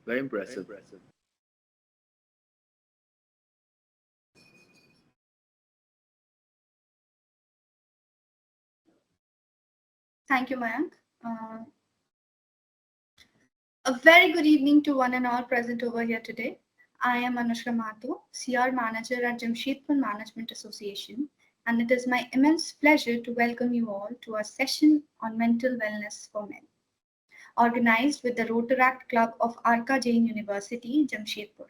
Very impressive. Thank you, Mayank. A very good evening to one and all present over here today. I am Anushka Mato, CR Manager at Jamshedpur Management Association, and it is my immense pleasure to welcome you all to our session on mental wellness for men, organized with the Rotaract Club of Arka Jain University, Jamshedpur.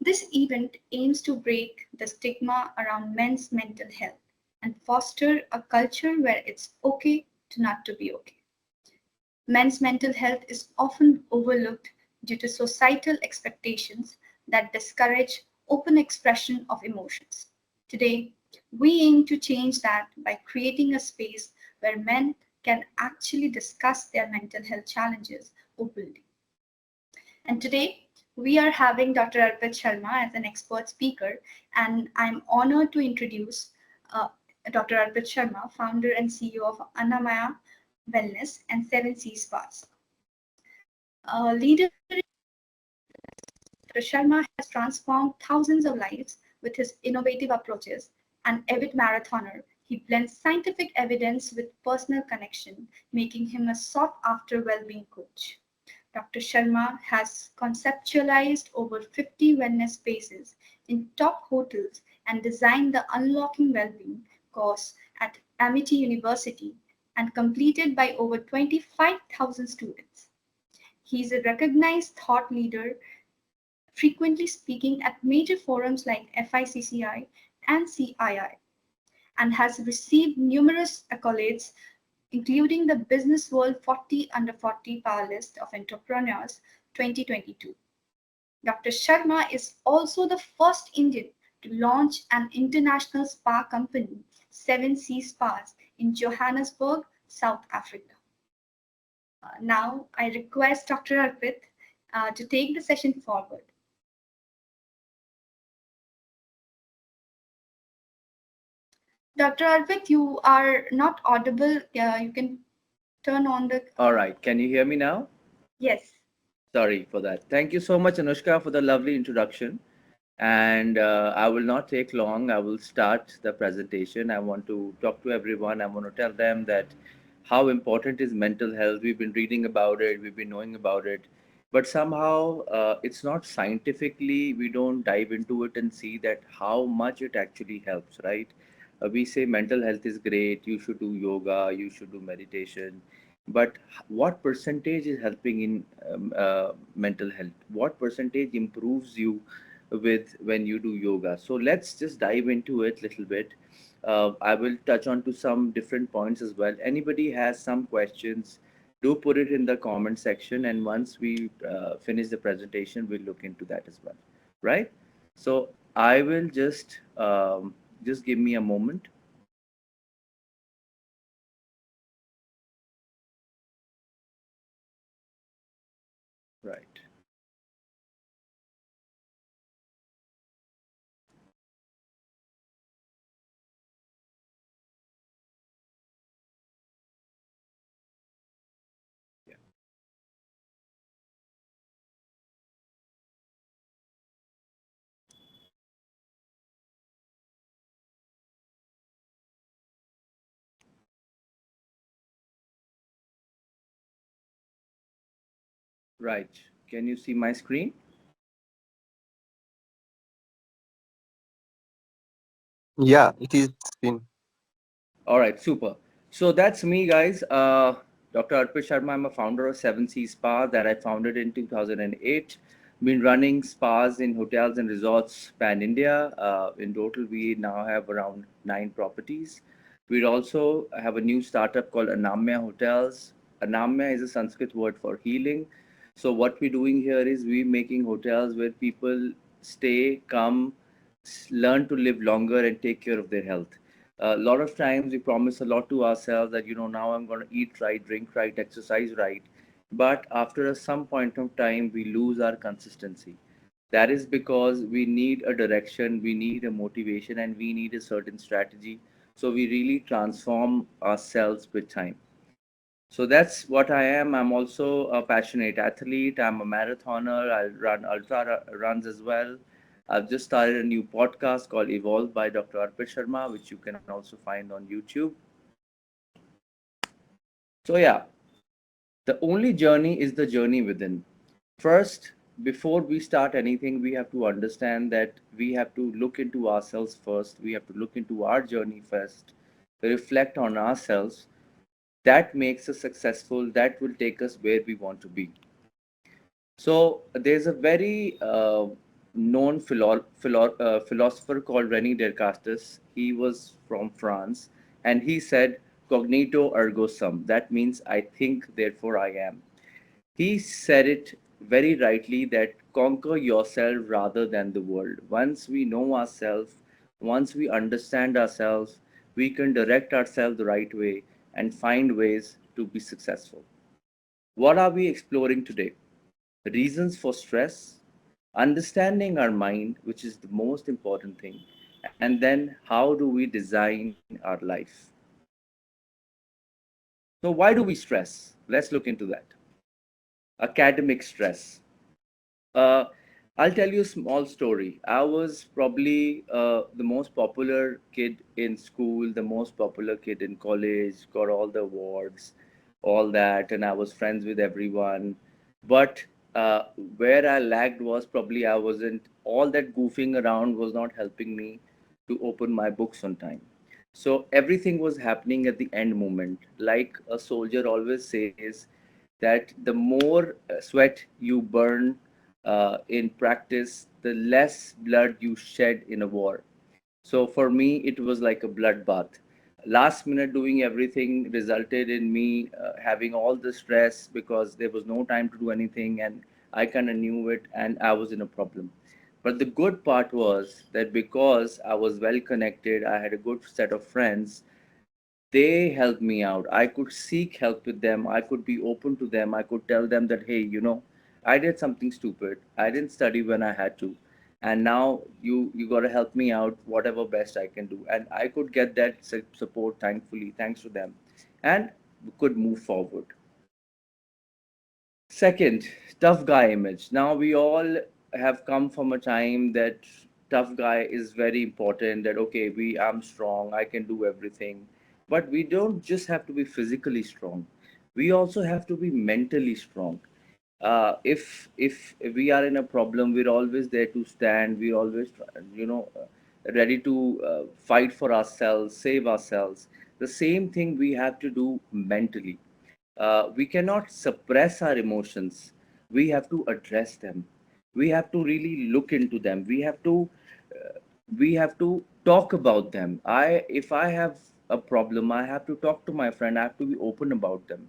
This event aims to break the stigma around men's mental health and foster a culture where it's okay to not to be okay. Men's mental health is often overlooked due to societal expectations that discourage open expression of emotions. Today, we aim to change that by creating a space where men can actually discuss their mental health challenges openly. And today, We are having Dr. Arpit Sharma as an expert speaker, and I'm honored to introduce uh, Dr. Arpit Sharma, founder and CEO of Anamyah Wellness and 7C Spas. Leader Dr. Sharma has transformed thousands of lives with his innovative approaches. An avid marathoner, he blends scientific evidence with personal connection, making him a sought after well being coach. Dr. Sharma has conceptualized over 50 wellness spaces in top hotels and designed the Unlocking Wellbeing course at Amity University and completed by over 25,000 students. He is a recognized thought leader, frequently speaking at major forums like FICCI and CII, and has received numerous accolades, including the Business World 40 Under 40 Power List of Entrepreneurs 2022. Dr. Sharma is also the first Indian to launch an international spa company, 7C Spas, in Johannesburg, South Africa. Now, I request Dr. Arpit to take the session forward. Dr. Arpit, you are not audible. You can turn on the. All right. Can you hear me now? Yes. Sorry for that. Thank you so much, Anushka, for the lovely introduction. And I will not take long. I will start the presentation. I want to talk to everyone. I want to tell them that how important is mental health. We've been reading about it. We've been knowing about it. But somehow it's not scientifically, we don't dive into it and see that how much it actually helps, right? We say mental health is great. You should do yoga. You should do meditation, but what percentage is helping in mental health? What percentage improves you with when you do yoga? So let's just dive into it a little bit. I will touch on to some different points as well. Anybody has some questions, do put it in the comment section, and once we finish the presentation, we'll look into that as well, right? So I will just give me a moment. Right. Yeah. Right. Can you see my screen? Yeah, it is been. All right, super. So that's me, guys. Dr. Arpit Sharma. I'm a founder of 7C Spa that I founded in 2008. Been running spas in hotels and resorts pan India. In total, we now have around 9 properties. We also have a new startup called Anamyah Hotels. Anamyah is a Sanskrit word for healing. So what we're doing here is we're making hotels where people stay, come, learn to live longer and take care of their health. A lot of times we promise a lot to ourselves that now I'm going to eat right, drink right, exercise right, but after some point of time we lose our consistency. That is because we need a direction, we need a motivation, and we need a certain strategy, so we really transform ourselves with time. So that's what I am. I'm also a passionate athlete. I'm a marathoner. I run ultra runs as well. I've just started a new podcast called Evolve by Dr. Arpit Sharma, which you can also find on YouTube. So, yeah, the only journey is the journey within. First, before we start anything, we have to understand that we have to look into ourselves first. We have to look into our journey first, reflect on ourselves. That makes us successful. That will take us where we want to be. So there's a very known philosopher called Rene Descartes. He was from France, and he said, "Cognito ergo sum." That means I think, therefore I am. He said it very rightly that conquer yourself rather than the world. Once we know ourselves, once we understand ourselves, we can direct ourselves the right way and find ways to be successful. What are we exploring today? Reasons for stress, understanding our mind, which is the most important thing, and then how do we design our life. So, why do we stress? Let's look into that. Academic stress. Uh, I'll tell you a small story. I was probably the most popular kid in school, the most popular kid in college, got all the awards, all that, and I was friends with everyone. But uh, where I lagged was probably I wasn't, all that goofing around was not helping me to open my books on time. So everything was happening at the end moment. Like a soldier always says, that the more sweat you burn in practice, the less blood you shed in a war. So for me, it was like a bloodbath. Last minute doing everything resulted in me having all the stress because there was no time to do anything, and I kind of knew it, and I was in a problem. But the good part was that because I was well connected, I had a good set of friends, they helped me out. I could seek help with them. I could be open to them. I could tell them that, hey, I did something stupid. I didn't study when I had to. And now you got to help me out, whatever best I can do. And I could get that support, thankfully, thanks to them. And could move forward. Second, tough guy image. Now we all have come from a time that tough guy is very important. That okay, I'm strong, I can do everything. But we don't just have to be physically strong. We also have to be mentally strong. If we are in a problem, we're always there to stand. We're always ready to fight for ourselves, save ourselves. The same thing we have to do mentally. We cannot suppress our emotions. We have to address them. We have to really look into them. We have to talk about them. If I have a problem, I have to talk to my friend. I have to be open about them.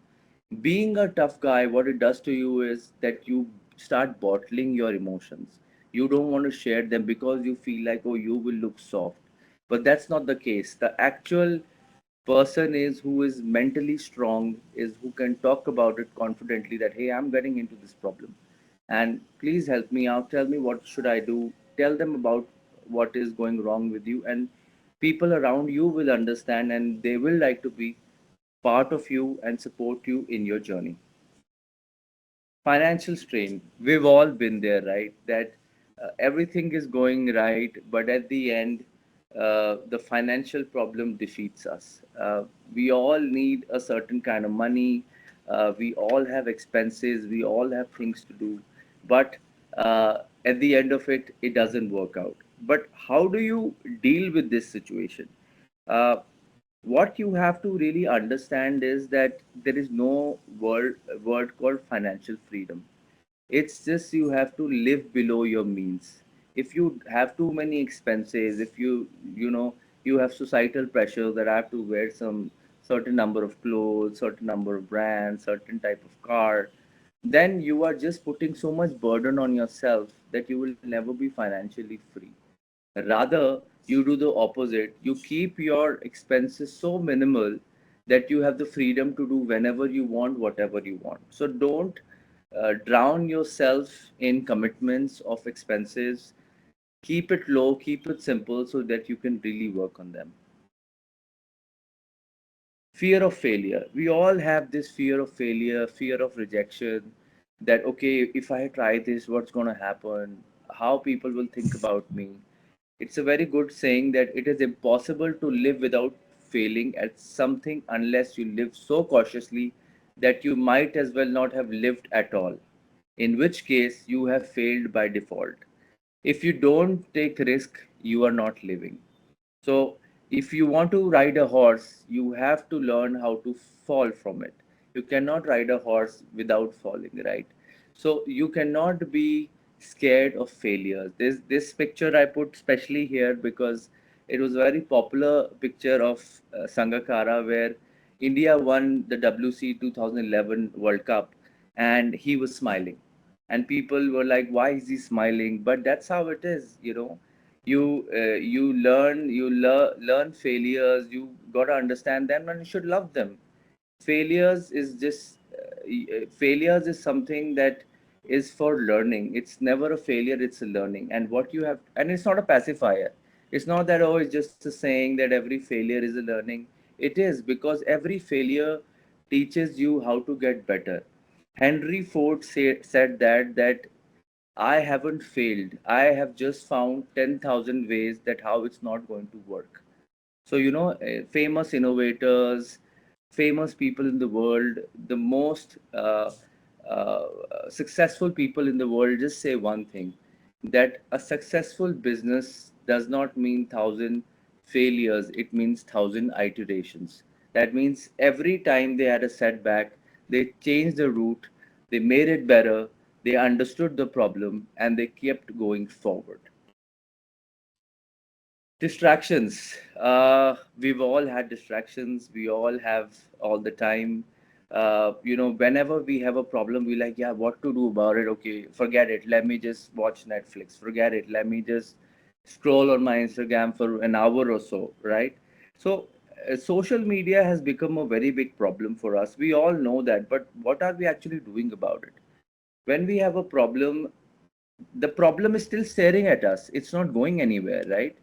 Being a tough guy, what it does to you is that you start bottling your emotions. You don't want to share them because you feel like, oh, you will look soft. But that's not the case. The actual person is who is mentally strong, is who can talk about it confidently, that hey, I'm getting into this problem and please help me out, tell me what should I do, tell them about what is going wrong with you, and people around you will understand and they will like to be part of you and support you in your journey. Financial strain, we've all been there, right? That everything is going right, but at the end the financial problem defeats us. We all need a certain kind of money. We all have expenses, we all have things to do, but at the end of it, it doesn't work out. But how do you deal with this situation? uh, what you have to really understand is that there is no word called financial freedom. It's just you have to live below your means. If you have too many expenses, if you have societal pressure that I have to wear some certain number of clothes, certain number of brands, certain type of car, then you are just putting so much burden on yourself that you will never be financially free. Rather, you do the opposite. You keep your expenses so minimal that you have the freedom to do whenever you want, whatever you want. So don't drown yourself in commitments of expenses. Keep it low, keep it simple so that you can really work on them. Fear of failure. We all have this fear of failure, fear of rejection, that okay, if I try this, what's going to happen? How people will think about me? It's a very good saying that it is impossible to live without failing at something unless you live so cautiously that you might as well not have lived at all, in which case you have failed by default. If you don't take risk, you are not living. So, if you want to ride a horse, you have to learn how to fall from it. You cannot ride a horse without falling, right? So, you cannot be scared of failures. This picture I put specially here because it was a very popular picture of Sangakkara, where India won the WC 2011 World Cup and he was smiling. And people were like, why is he smiling? But that's how it is. You learn failures. You got to understand them and you should love them. Failures is something that is for learning. It's never a failure, it's a learning. And what you have, and it's not a pacifier. It's not that, oh, it's just a saying that every failure is a learning. It is, because every failure teaches you how to get better. Henry Ford said that I haven't failed. I have just found 10,000 ways that how it's not going to work. So, famous innovators, famous people in the world, the most successful people in the world just say one thing, that a successful business does not mean thousand failures, it means thousand iterations. That means every time they had a setback, they changed the route, they made it better, they understood the problem, and they kept going forward. Distractions. We've all had distractions. We all have all the time. Whenever we have a problem, we like, yeah, what to do about it? Okay, forget it. Let me just watch Netflix. Forget it. Let me just scroll on my Instagram for an hour or so, right? So, social media has become a very big problem for us. We all know that, but what are we actually doing about it? When we have a problem, the problem is still staring at us. It's not going anywhere, right?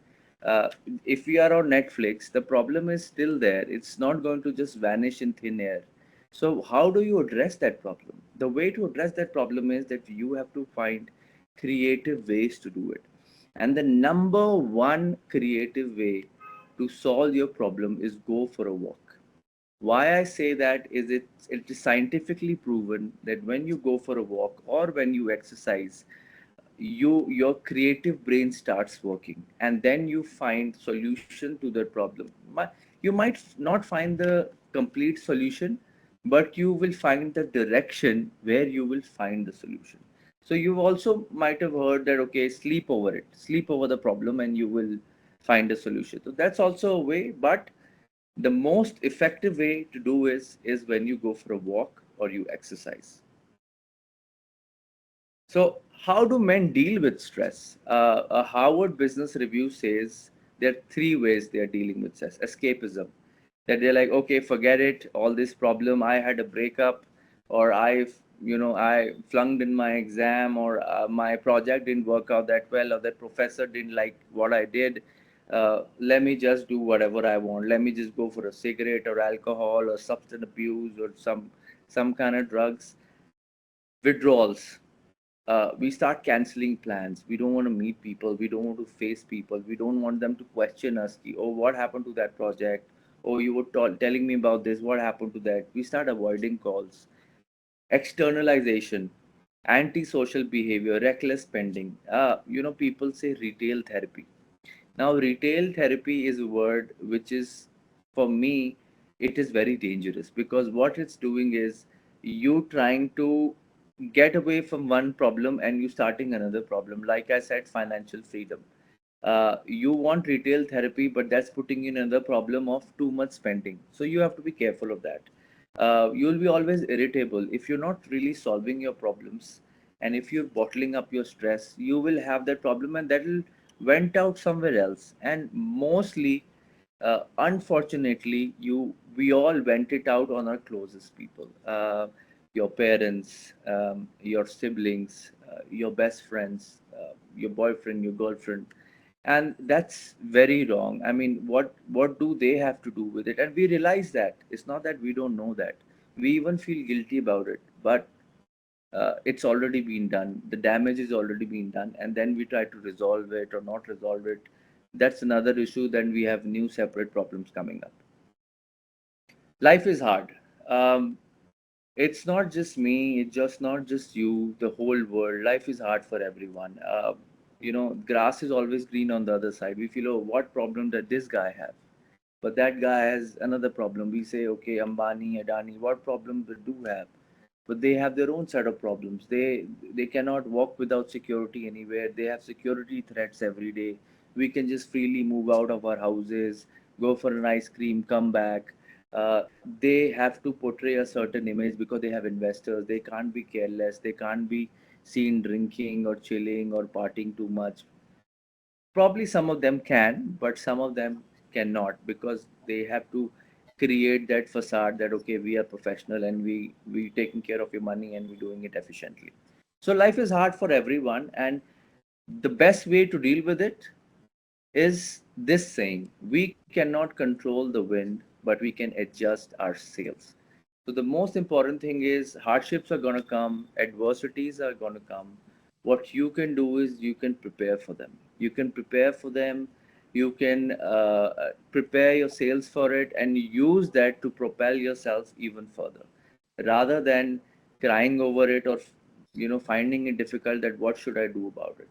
uh, if we are on Netflix, the problem is still there. It's not going to just vanish in thin air. So how do you address that problem? The way to address that problem is that you have to find creative ways to do it. And the number one creative way to solve your problem is go for a walk. Why I say that is it is scientifically proven that when you go for a walk or when you exercise, your creative brain starts working, and then you find solution to the problem. You might not find the complete solution, but you will find the direction where you will find the solution. So you also might have heard that, okay, sleep over the problem and you will find a solution. So that's also a way, but the most effective way to do is when you go for a walk or you exercise. So, how do men deal with stress? A Harvard Business Review says there are three ways they are dealing with stress. Escapism, that they're like, okay, forget it, all this problem. I had a breakup, or I flunked in my exam, or my project didn't work out that well, or that professor didn't like what I did. Let me just do whatever I want. Let me just go for a cigarette or alcohol or substance abuse or some kind of drugs. Withdrawals, we start canceling plans. We don't want to meet people. We don't want to face people. We don't want them to question us. Oh, what happened to that project? Oh, you were telling me about this. What happened to that? We start avoiding calls. Externalization, antisocial behavior, reckless spending. People say retail therapy. Now, retail therapy is a word which is, for me, it is very dangerous, because what it's doing is you trying to get away from one problem and you starting another problem. Like I said, financial freedom. You want retail therapy, but that's putting in another problem of too much spending. So you have to be careful of that. You'll be always irritable if you're not really solving your problems, and if you're bottling up your stress, you will have that problem, and that will went out somewhere else. And mostly, unfortunately, you we all went it out on our closest people, your parents, your siblings, your best friends, your boyfriend, your girlfriend, and that's very wrong. I mean, what do they have to do with it? And we realize that it's not that we don't know that. We even feel guilty about it, but it's already been done. The damage is already been done, and then we try to resolve it or not resolve it. That's another issue. Then we have new separate problems coming up. Life is hard. Um, it's not just me. It's just not just you. The whole world. Life is hard for everyone. Grass is always green on the other side. We feel, oh, what problem did this guy have? But that guy has another problem. We say, okay, Ambani, Adani, what problem they do have? But they have their own set of problems. They cannot walk without security anywhere. They have security threats every day. We can just freely move out of our houses, go for an ice cream, come back. They have to portray a certain image because they have investors. They can't be careless. They can't be seen drinking or chilling or partying too much. Probably some of them can, but some of them cannot, because they have to create that facade that, okay, we are professional and we taking care of your money and we doing it efficiently. So life is hard for everyone, and the best way to deal with it is this saying: we cannot control the wind, but we can adjust our sails. So the most important thing is hardships are going to come, adversities are going to come. What you can do is you can prepare for them. You can prepare for them. You can prepare your sails for it and use that to propel yourself even further, rather than crying over it or finding it difficult that what should I do about it.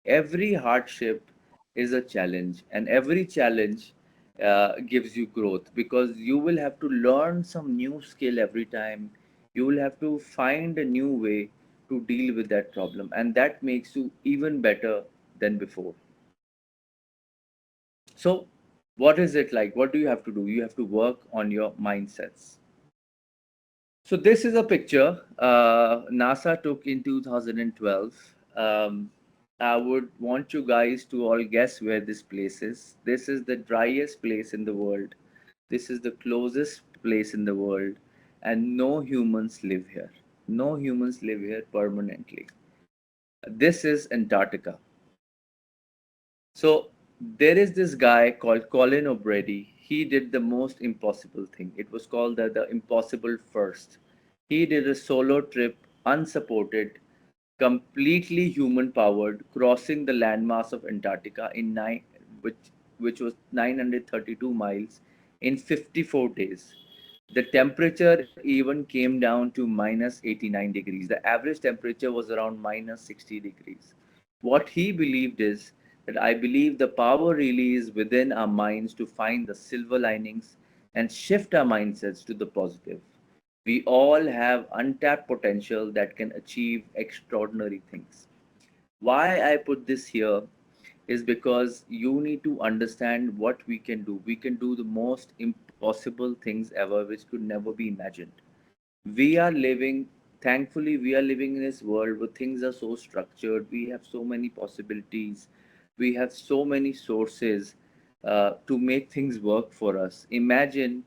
Every hardship is a challenge, and every challenge gives you growth, because you will have to learn some new skill every time. You will have to find a new way to deal with that problem, and that makes you even better than before. So what is it like? What do you have to do? You have to work on your mindsets. So this is a picture NASA took in 2012. I would want you guys to all guess where this place is. This is the driest place in the world. This is the closest place in the world, and no humans live here. No humans live here permanently. This is Antarctica. So there is this guy called Colin O'Brady. He did the most impossible thing. It was called the impossible first. He did a solo trip, unsupported, completely human powered, crossing the landmass of Antarctica in which was 932 miles in 54 days. The temperature even came down to minus 89 degrees. The average temperature was around minus 60 degrees. What he believed is that I believe the power really is within our minds to find the silver linings and shift our mindsets to the positive. We all have untapped potential that can achieve extraordinary things. Why I put this here is because you need to understand what we can do. We can do the most impossible things ever, which could never be imagined. We are living, thankfully, we are living in this world where things are so structured. We have so many possibilities. We have so many sources to make things work for us. Imagine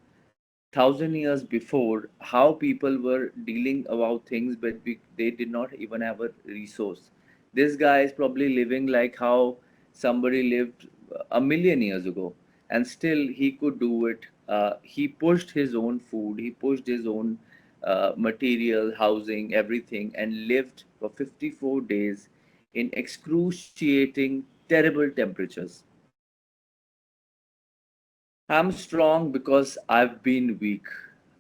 1,000 years before how people were dealing about things, but they did not even have a resource. This guy is probably living like how somebody lived a million years ago, and still he could do it. He pushed his own food, he pushed his own material, housing, everything, and lived for 54 days in excruciating terrible temperatures. I'm strong because I've been weak.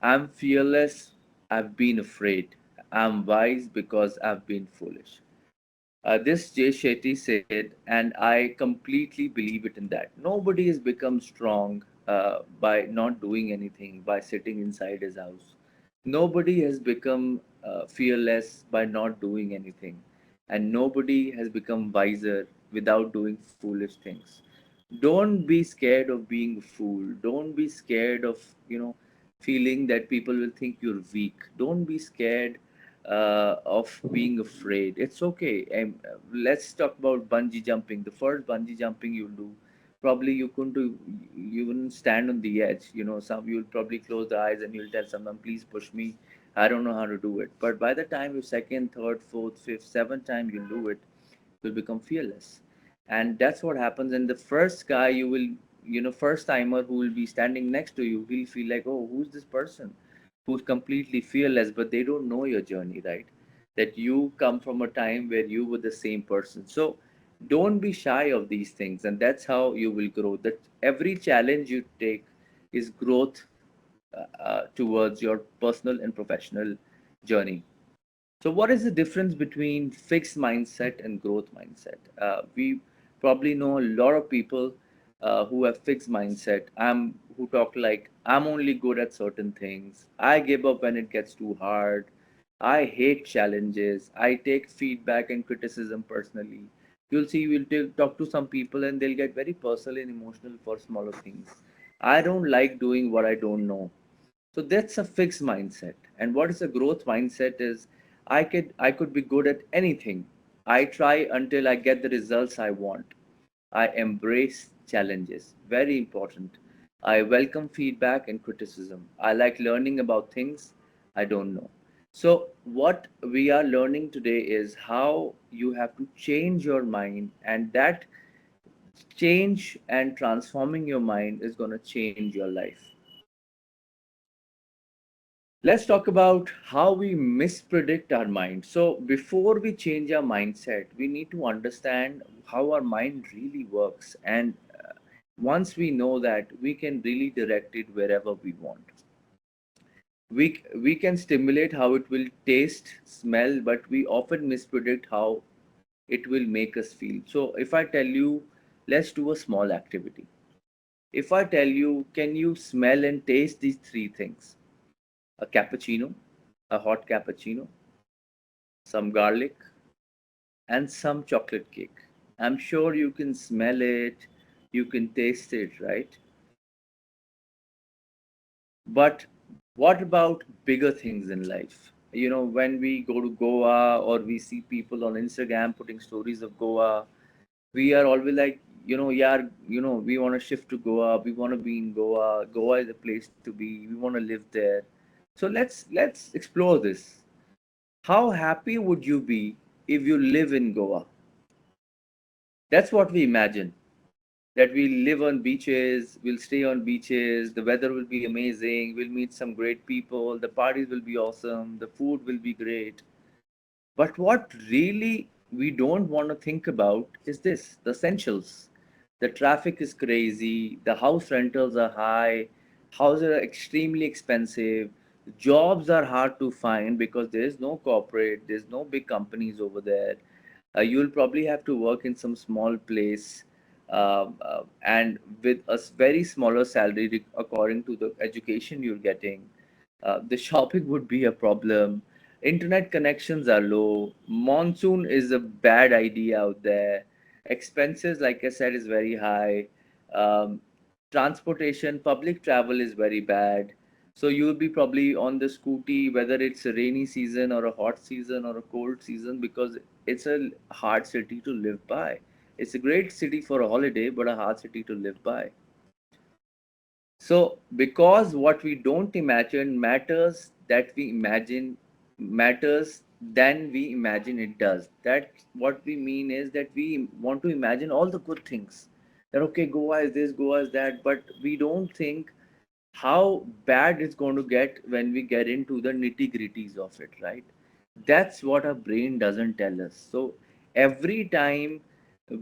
I'm fearless. I've been afraid. I'm wise because I've been foolish. This Jay Shetty said, and I completely believe it in that. Nobody has become strong by not doing anything, by sitting inside his house. Nobody has become fearless by not doing anything. And nobody has become wiser without doing foolish things. Don't be scared of being a fool. Don't be scared of, feeling that people will think you're weak. Don't be scared of being afraid. It's okay. Let's talk about bungee jumping. The first bungee jumping you'll do, probably you wouldn't stand on the edge. Some you'll probably close the eyes and you'll tell someone, "Please push me. I don't know how to do it." But by the time you second, third, fourth, fifth, seventh time you'll do it, you'll become fearless. And that's what happens. And the first guy first timer who will be standing next to you, he'll feel like, oh, who's this person who's completely fearless, but they don't know your journey, right? That you come from a time where you were the same person. So don't be shy of these things, and that's how you will grow. That every challenge you take is growth towards your personal and professional journey. So, what is the difference between fixed mindset and growth mindset? We probably know a lot of people who have fixed mindset. Who talk like, I'm only good at certain things. I give up when it gets too hard. I hate challenges. I take feedback and criticism personally. You'll see, talk to some people and they'll get very personal and emotional for smaller things. I don't like doing what I don't know. So that's a fixed mindset. And what is a growth mindset is I could be good at anything. I try until I get the results I want. I embrace challenges. Very important. I welcome feedback and criticism. I like learning about things I don't know. So what we are learning today is how you have to change your mind, and that change and transforming your mind is going to change your life. Let's talk about how we mispredict our mind. So, before we change our mindset, we need to understand how our mind really works. And once we know that, we can really direct it wherever we want. We can stimulate how it will taste, smell, but we often mispredict how it will make us feel. So, if I tell you, let's do a small activity. If I tell you, can you smell and taste these three things? A cappuccino, a hot cappuccino, some garlic, and some chocolate cake. I'm sure you can smell it, you can taste it, right? But what about bigger things in life? You know, when we go to Goa or we see people on Instagram putting stories of Goa, we are always like, yeah, we want to shift to Goa, we want to be in Goa. Goa is a place to be, we want to live there. So let's explore this. How happy would you be if you live in Goa? That's what we imagine. That we'll live on beaches, we'll stay on beaches, the weather will be amazing, we'll meet some great people, the parties will be awesome, the food will be great. But what really we don't want to think about is this, the essentials. The traffic is crazy, the house rentals are high, houses are extremely expensive, jobs are hard to find because there's no corporate, there's no big companies over there. You'll probably have to work in some small place, and with a very smaller salary according to the education you're getting. The shopping would be a problem. Internet connections are low. Monsoon is a bad idea out there. Expenses, like I said, is very high. Um, Transportation, public travel is very bad. So you'll be probably on the scooty, whether it's a rainy season or a hot season or a cold season, because it's a hard city to live by. It's a great city for a holiday, but a hard city to live by. So, because what we don't imagine matters, that we imagine matters than we imagine it does. That what we mean is that we want to imagine all the good things. That okay, Goa is this, Goa is that, but we don't think how bad it's going to get when we get into the nitty gritties of it, right? That's what our brain doesn't tell us. So every time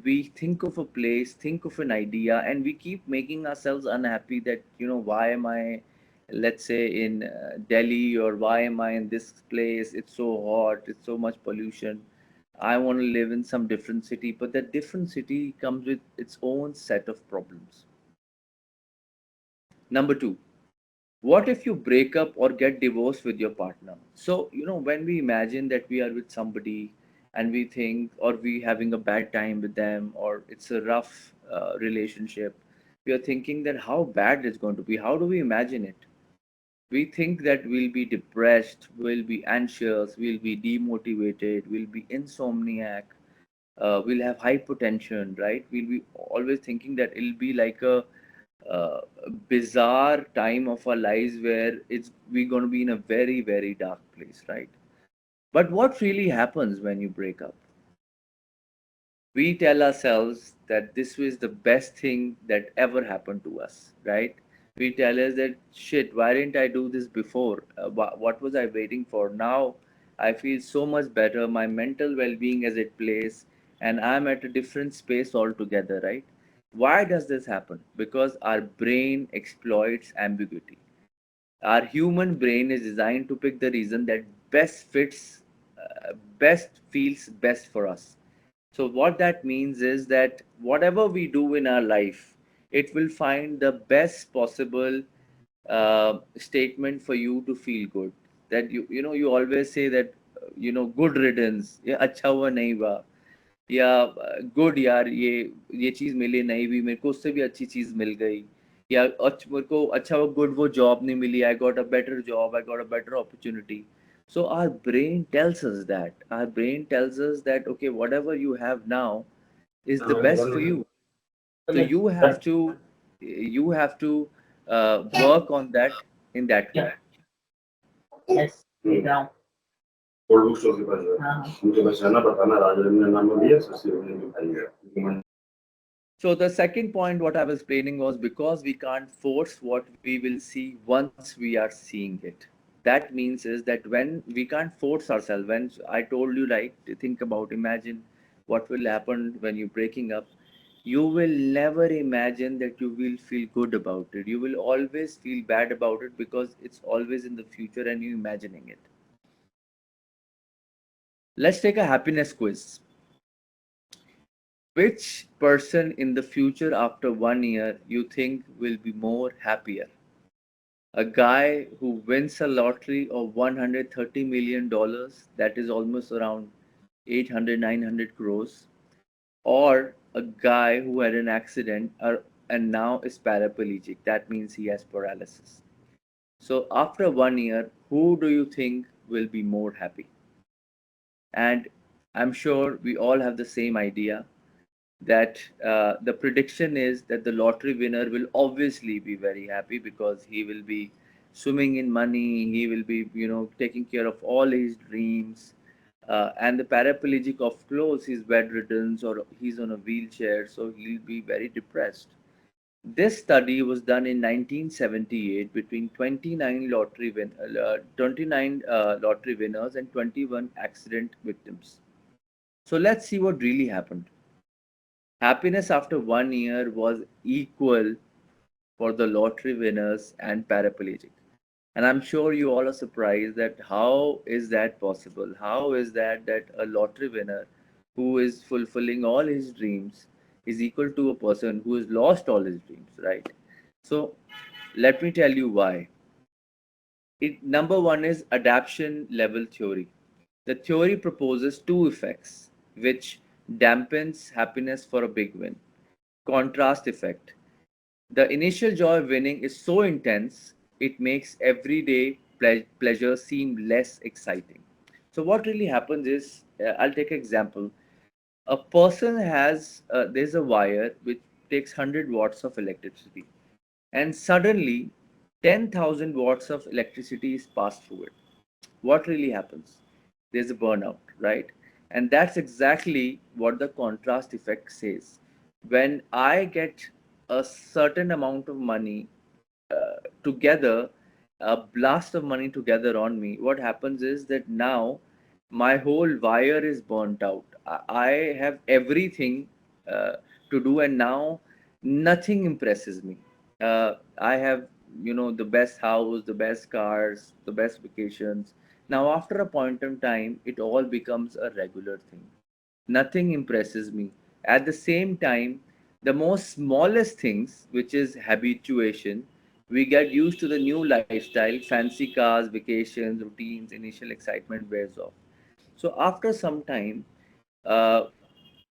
we think of a place, think of an idea, and we keep making ourselves unhappy that, why am I, let's say, in Delhi, or why am I in this place? It's so hot, it's so much pollution. I want to live in some different city, but that different city comes with its own set of problems. Number two, what if you break up or get divorced with your partner? So, when we imagine that we are with somebody and we think, or we having a bad time with them, or it's a rough relationship, we are thinking that how bad it's going to be. How do we imagine it? We think that we'll be depressed, we'll be anxious, we'll be demotivated, we'll be insomniac, we'll have hypertension, right? We'll be always thinking that it'll be like a bizarre time of our lives where it's we're going to be in a very very dark place, right? But what really happens when you break up? We tell ourselves that this was the best thing that ever happened to us, right? We tell us that shit, why didn't I do this before? What was I waiting for? Now I feel so much better, my mental well-being is at place, and I'm at a different space altogether, right? Why does this happen? Because our brain exploits ambiguity. Our human brain is designed to pick the reason that best fits, best feels best for us. So, what that means is that whatever we do in our life, it will find the best possible statement for you to feel good. That you always say that, good riddance, या अच्छा हुआ नहीं हुआ, या good यार, ये चीज़ मिली नहीं भी, मेरे को उससे भी अच्छी चीज़ मिल गई, या मेरे को अच्छा वो गुड वो जॉब नहीं मिली, I got a better job, I got a better opportunity. So our brain tells us that. Our brain tells us that okay, whatever you have now is the best for you. So you have to work on that in that way. Yes. Old book store के पास है उनके पास जाना पड़ता ना राजा ने नाम लिया सस्ती उन्हें दिखाई So the second point what I was explaining was because we can't force what we will see once we are seeing it. That means is that when we can't force ourselves, when I told you like to think about, imagine what will happen when you're breaking up, you will never imagine that you will feel good about it. You will always feel bad about it because it's always in the future and you imagining it. Let's take a happiness quiz. Which person in the future after 1 year you think will be more happier? A guy who wins a lottery of $130 million, that is almost around 800, 900 crores, or a guy who had an accident and now is paraplegic, that means he has paralysis. So after 1 year, who do you think will be more happy? And I'm sure we all have the same idea that the prediction is that the lottery winner will obviously be very happy because he will be swimming in money, he will be taking care of all his dreams, and the paraplegic of course he's bedridden or he's on a wheelchair, so he'll be very depressed. This study was done in 1978 between 29 lottery winners and 21 accident victims. So let's see what really happened. Happiness after 1 year was equal for the lottery winners and paraplegic. And I'm sure you all are surprised that how is that possible? How is that a lottery winner who is fulfilling all his dreams is equal to a person who has lost all his dreams, right? So let me tell you why. Number one is adaptation level theory. The theory proposes two effects which dampens happiness for a big win. Contrast effect. The initial joy of winning is so intense, it makes everyday pleasure seem less exciting. So, what really happens is, I'll take an example. A person has, there's a wire which takes 100 watts of electricity, and suddenly 10,000 watts of electricity is passed through it. What really happens? There's a burnout, right? And that's exactly what the contrast effect says. When I get a certain amount of money together, a blast of money together on me, what happens is that now my whole wire is burnt out. I have everything uh, to do, and now nothing impresses me. I have, the best house, the best cars, the best vacations. Now, after a point in time, it all becomes a regular thing. Nothing impresses me. At the same time, the most smallest things, which is habituation, we get used to the new lifestyle, fancy cars, vacations, routines, initial excitement wears off. So after some time, uh,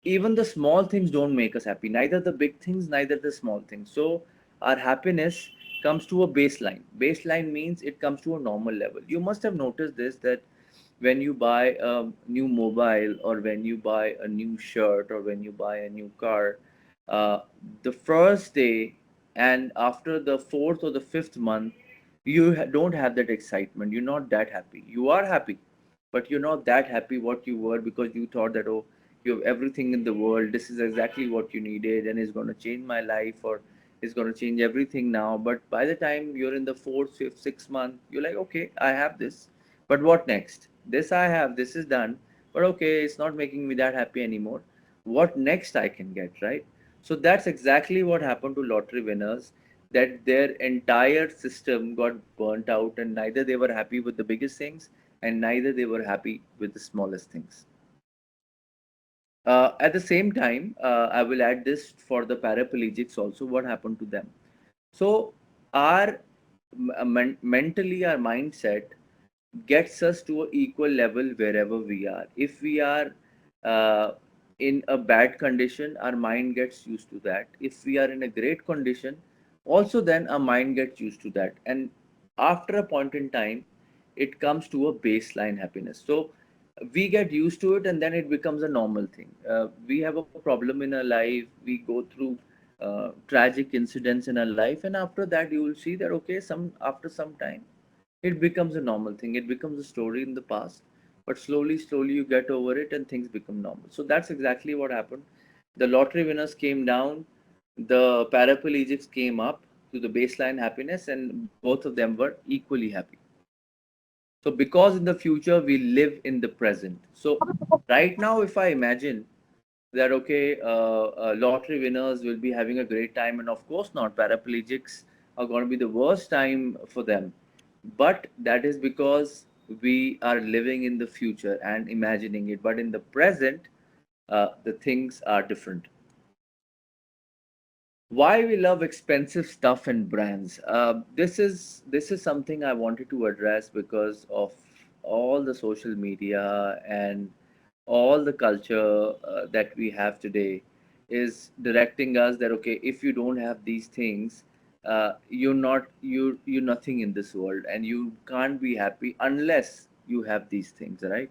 even the small things don't make us happy, neither the big things, neither the small things. So our happiness comes to a baseline means it comes to a normal level. You must have noticed this, that when you buy a new mobile or when you buy a new shirt or when you buy a new car, uh, the first day and after the fourth or the fifth month, you don't have that excitement, you're not that happy. You are happy, but you're not that happy what you were, because you thought that, oh, you have everything in the world, this is exactly what you needed and it's going to change my life, or it's going to change everything now. But by the time you're in the fourth, fifth, sixth month, you're like, okay, I have this, but what next? This I have, this is done, but okay, it's not making me that happy anymore. What next I can get, right? So that's exactly what happened to lottery winners, that their entire system got burnt out, and neither they were happy with the biggest things and neither they were happy with the smallest things. At the same time, I will add this for the paraplegics also, what happened to them. So, our mentally, our mindset gets us to an equal level wherever we are. If we are uh, in a bad condition, our mind gets used to that. If we are in a great condition, also then our mind gets used to that. And after a point in time, it comes to a baseline happiness. So we get used to it and then it becomes a normal thing. We have a problem in our life, we go through tragic incidents in our life, and after that you will see that okay, some after some time it becomes a normal thing, it becomes a story in the past. but slowly you get over it and things become normal. So that's exactly what happened. The lottery winners came down, the paraplegics came up to the baseline happiness, and both of them were equally happy. So because in the future we live in the present. So right now, if I imagine that okay, lottery winners will be having a great time, and of course not, paraplegics are going to be the worst time for them. But that is because we are living in the future and imagining it. But in the present, the things are different. Why we love expensive stuff and brands? This is something I wanted to address because of all the social media and all the culture that we have today is directing us that okay, if you don't have these things, you're nothing in this world, and you can't be happy unless you have these things, right?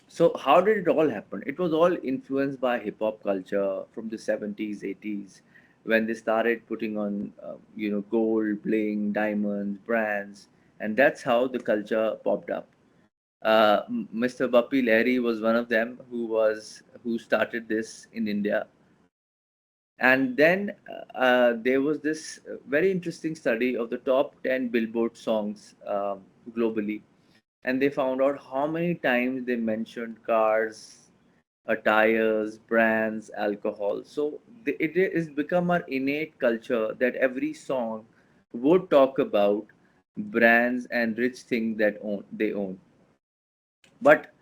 So how did it all happen? It was all influenced by hip hop culture from the 70s, 80s, when they started putting on, gold, bling, diamonds, brands, and that's how the culture popped up. Mr. Bappy Lahiri was one of them who started this in India. And then there was this very interesting study of the top 10 Billboard songs globally, and they found out how many times they mentioned cars, tires, brands, alcohol. So it is become our innate culture that every song would talk about brands and rich things that they own. But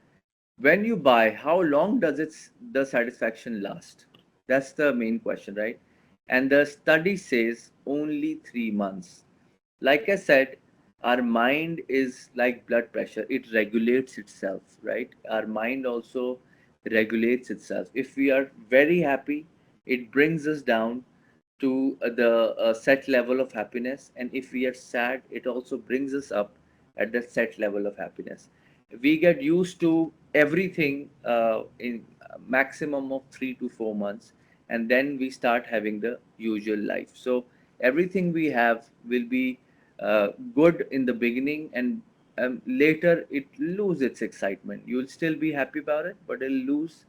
when you buy, how long does the satisfaction last? That's the main question, right? And the study says only 3 months. Like I said, our mind is like blood pressure, it regulates itself, right? Our mind also regulates itself. If we are very happy, it brings us down to the set level of happiness, and if we are sad, it also brings us up at the set level of happiness. We get used to everything in a maximum of 3 to 4 months, and then we start having the usual life. So everything we have will be good in the beginning, and later it lose its excitement. You'll still be happy about it, but it'll lose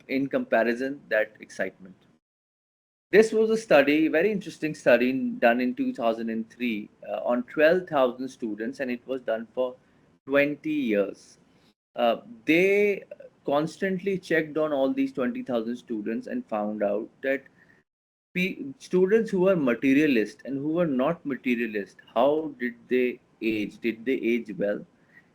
in comparison that excitement. This was a study, very interesting study done in 2003 on 12,000 students, and it was done for 20 years. They constantly checked on all these 20,000 students and found out that students who were materialist and who were not materialist, how did they age? Did they age well?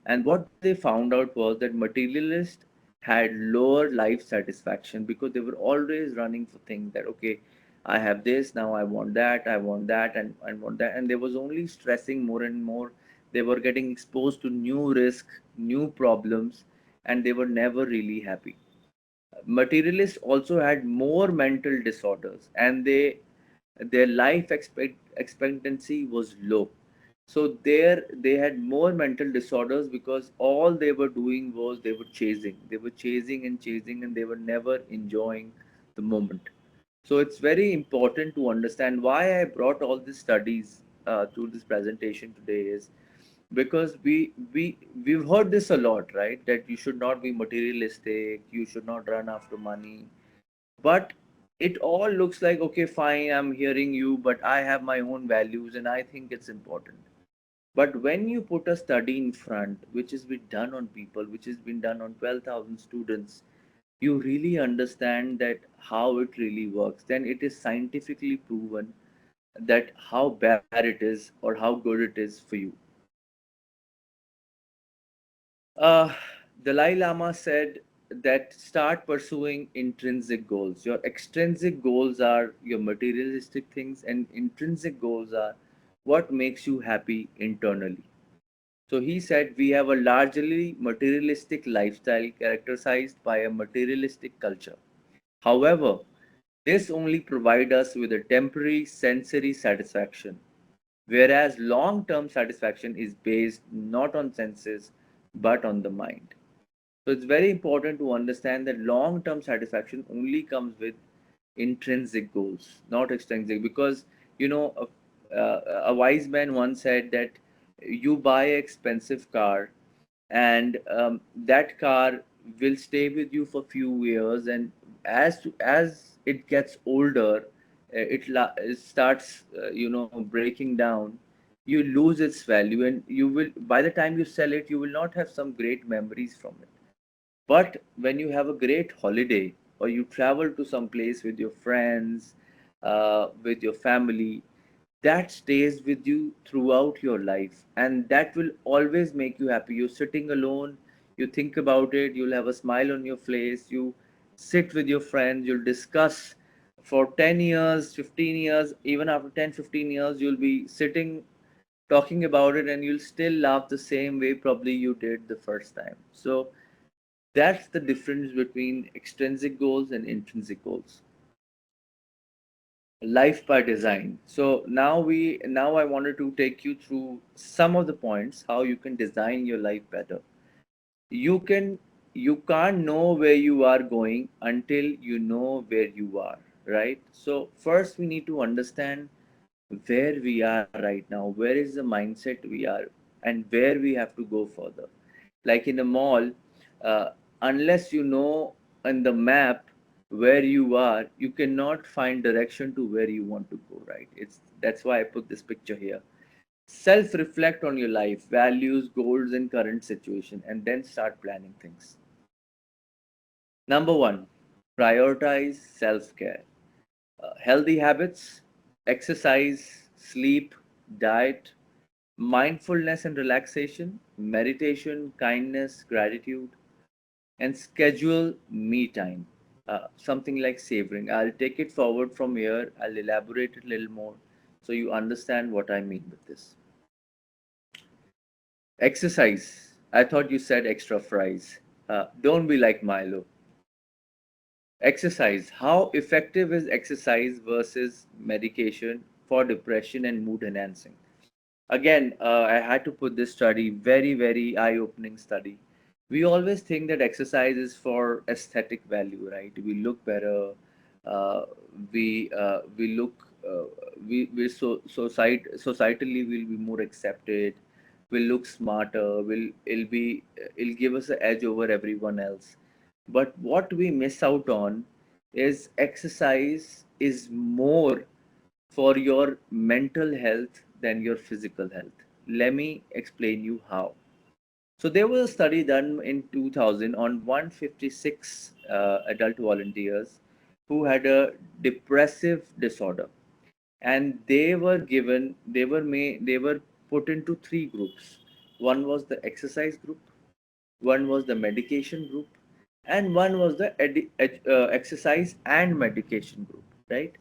And what they found out was that materialists had lower life satisfaction because they were always running for things that, okay, I have this, now I want that, and I want that. And they was only stressing more and more. They were getting exposed to new risks, new problems, and they were never really happy. Materialists also had more mental disorders, and their life expectancy was low. So there they had more mental disorders because all they were doing was they were chasing and chasing, and they were never enjoying the moment. So it's very important to understand why I brought all these studies to this presentation today is because we've heard this a lot, right? That you should not be materialistic, you should not run after money. But it all looks like, okay, fine, I'm hearing you, but I have my own values and I think it's important. But when you put a study in front, which has been done on people, which has been done on 12,000 students, you really understand that how it really works. Then it is scientifically proven that how bad it is or how good it is for you. Uh, Dalai Lama said that start pursuing intrinsic goals. Your extrinsic goals are your materialistic things, and intrinsic goals are what makes you happy internally. So he said we have a largely materialistic lifestyle characterized by a materialistic culture. However, this only provides us with a temporary sensory satisfaction, whereas long term satisfaction is based not on senses but on the mind. So it's very important to understand that long term satisfaction only comes with intrinsic goals, not extrinsic. Because, a wise man once said that You buy an expensive car, and that car will stay with you for few years, and as it gets older, it starts breaking down. You lose its value, and you will, by the time you sell it, you will not have some great memories from it. But when you have a great holiday, or you travel to some place with your friends, with your family, that stays with you throughout your life, and that will always make you happy. You're sitting alone, you think about it, you'll have a smile on your face. You sit with your friends, you'll discuss for 10 years, 15 years, even after 10, 15 years, you'll be sitting talking about it, and you'll still laugh the same way probably you did the first time. So that's the difference between extrinsic goals and intrinsic goals. Life by design. So now I wanted to take you through some of the points how you can design your life better. You can you can't know where you are going until you know where you are, right? So first we need to understand where we are right now, where is the mindset we are, and where we have to go further. Like in a mall, uh, unless you know on the map where you are, you cannot find direction to where you want to go, right? It's That's why I put this picture here. Self reflect on your life, values, goals, and current situation, and then start planning things. Number one, prioritize self care. Healthy habits, exercise, sleep, diet, mindfulness and relaxation, meditation, kindness, gratitude, and schedule me time. Something like savoring. I'll take it forward from here. I'll elaborate it a little more so you understand what I mean with this. Exercise. I thought you said extra fries. Don't be like Milo. Exercise. How effective is exercise versus medication for depression and mood enhancing? Again, I had to put this study, very, very eye opening study. We always think that exercise is for aesthetic value, right? We look better, uh, we look, we societally will be more accepted, will look smarter, it'll give us an edge over everyone else. But what we miss out on is exercise is more for your mental health than your physical health. Let me explain you how. So there was a study done in 2000 on 156 adult volunteers who had a depressive disorder, and they were put into three groups. One was the exercise group, one was the medication group, and one was the exercise and medication group, right?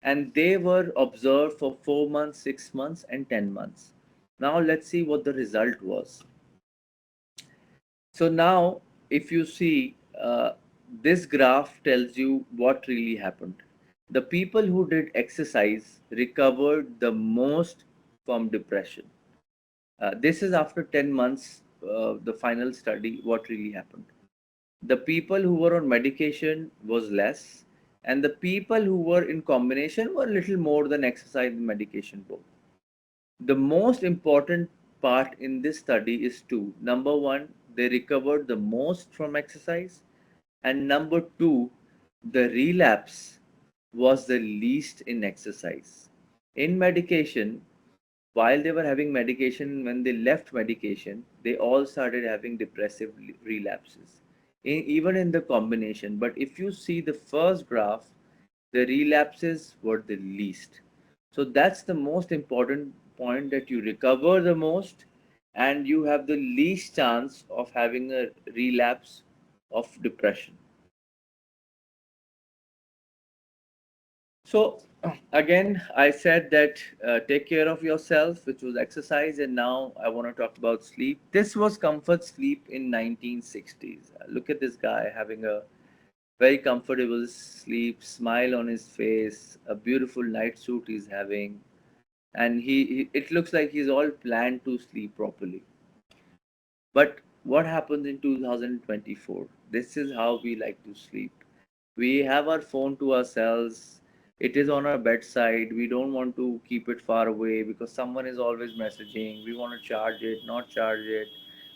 And they were observed for 4 months, 6 months, and 10 months. Now let's see what the result was. So now, if you see, this graph tells you what really happened. The people who did exercise recovered the most from depression. This is after 10 months, the final study, what really happened. The people who were on medication was less, and the people who were in combination were little more than exercise and medication both. The most important part in this study is two. Number one, they recovered the most from exercise, and number two, the relapse was the least in exercise. In medication, while they were having medication, when they left medication, they all started having depressive relapses, even in the combination. But if you see the first graph, the relapses were the least. So that's the most important point, that you recover the most and you have the least chance of having a relapse of depression. So again, I said that take care of yourself, which was exercise, and now I want to talk about sleep. This was comfort sleep in 1960s. Look at this guy having a very comfortable sleep, smile on his face, a beautiful night suit he's having, and he it looks like he's all planned to sleep properly. But what happens in 2024? This is how we like to sleep. We have our phone to ourselves. It is on our bedside. We don't want to keep it far away because someone is always messaging. We want to charge it, not charge it.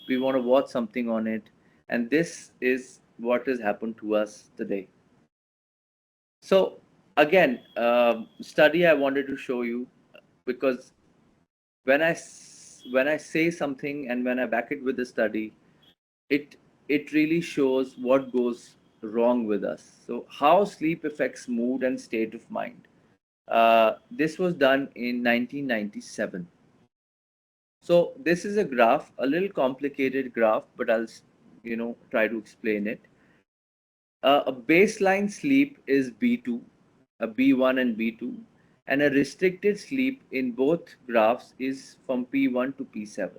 We want to watch something on it. And this is what has happened to us today. So, again, study I wanted to show you because when I say something and when I back it with a study, it it really shows what goes wrong with us. So, how sleep affects mood and state of mind. This was done in 1997. So this is a graph, a little complicated graph, but I'll try to explain it. A baseline sleep is B2, a B1 and B2, and a restricted sleep in both graphs is from P1 to P7.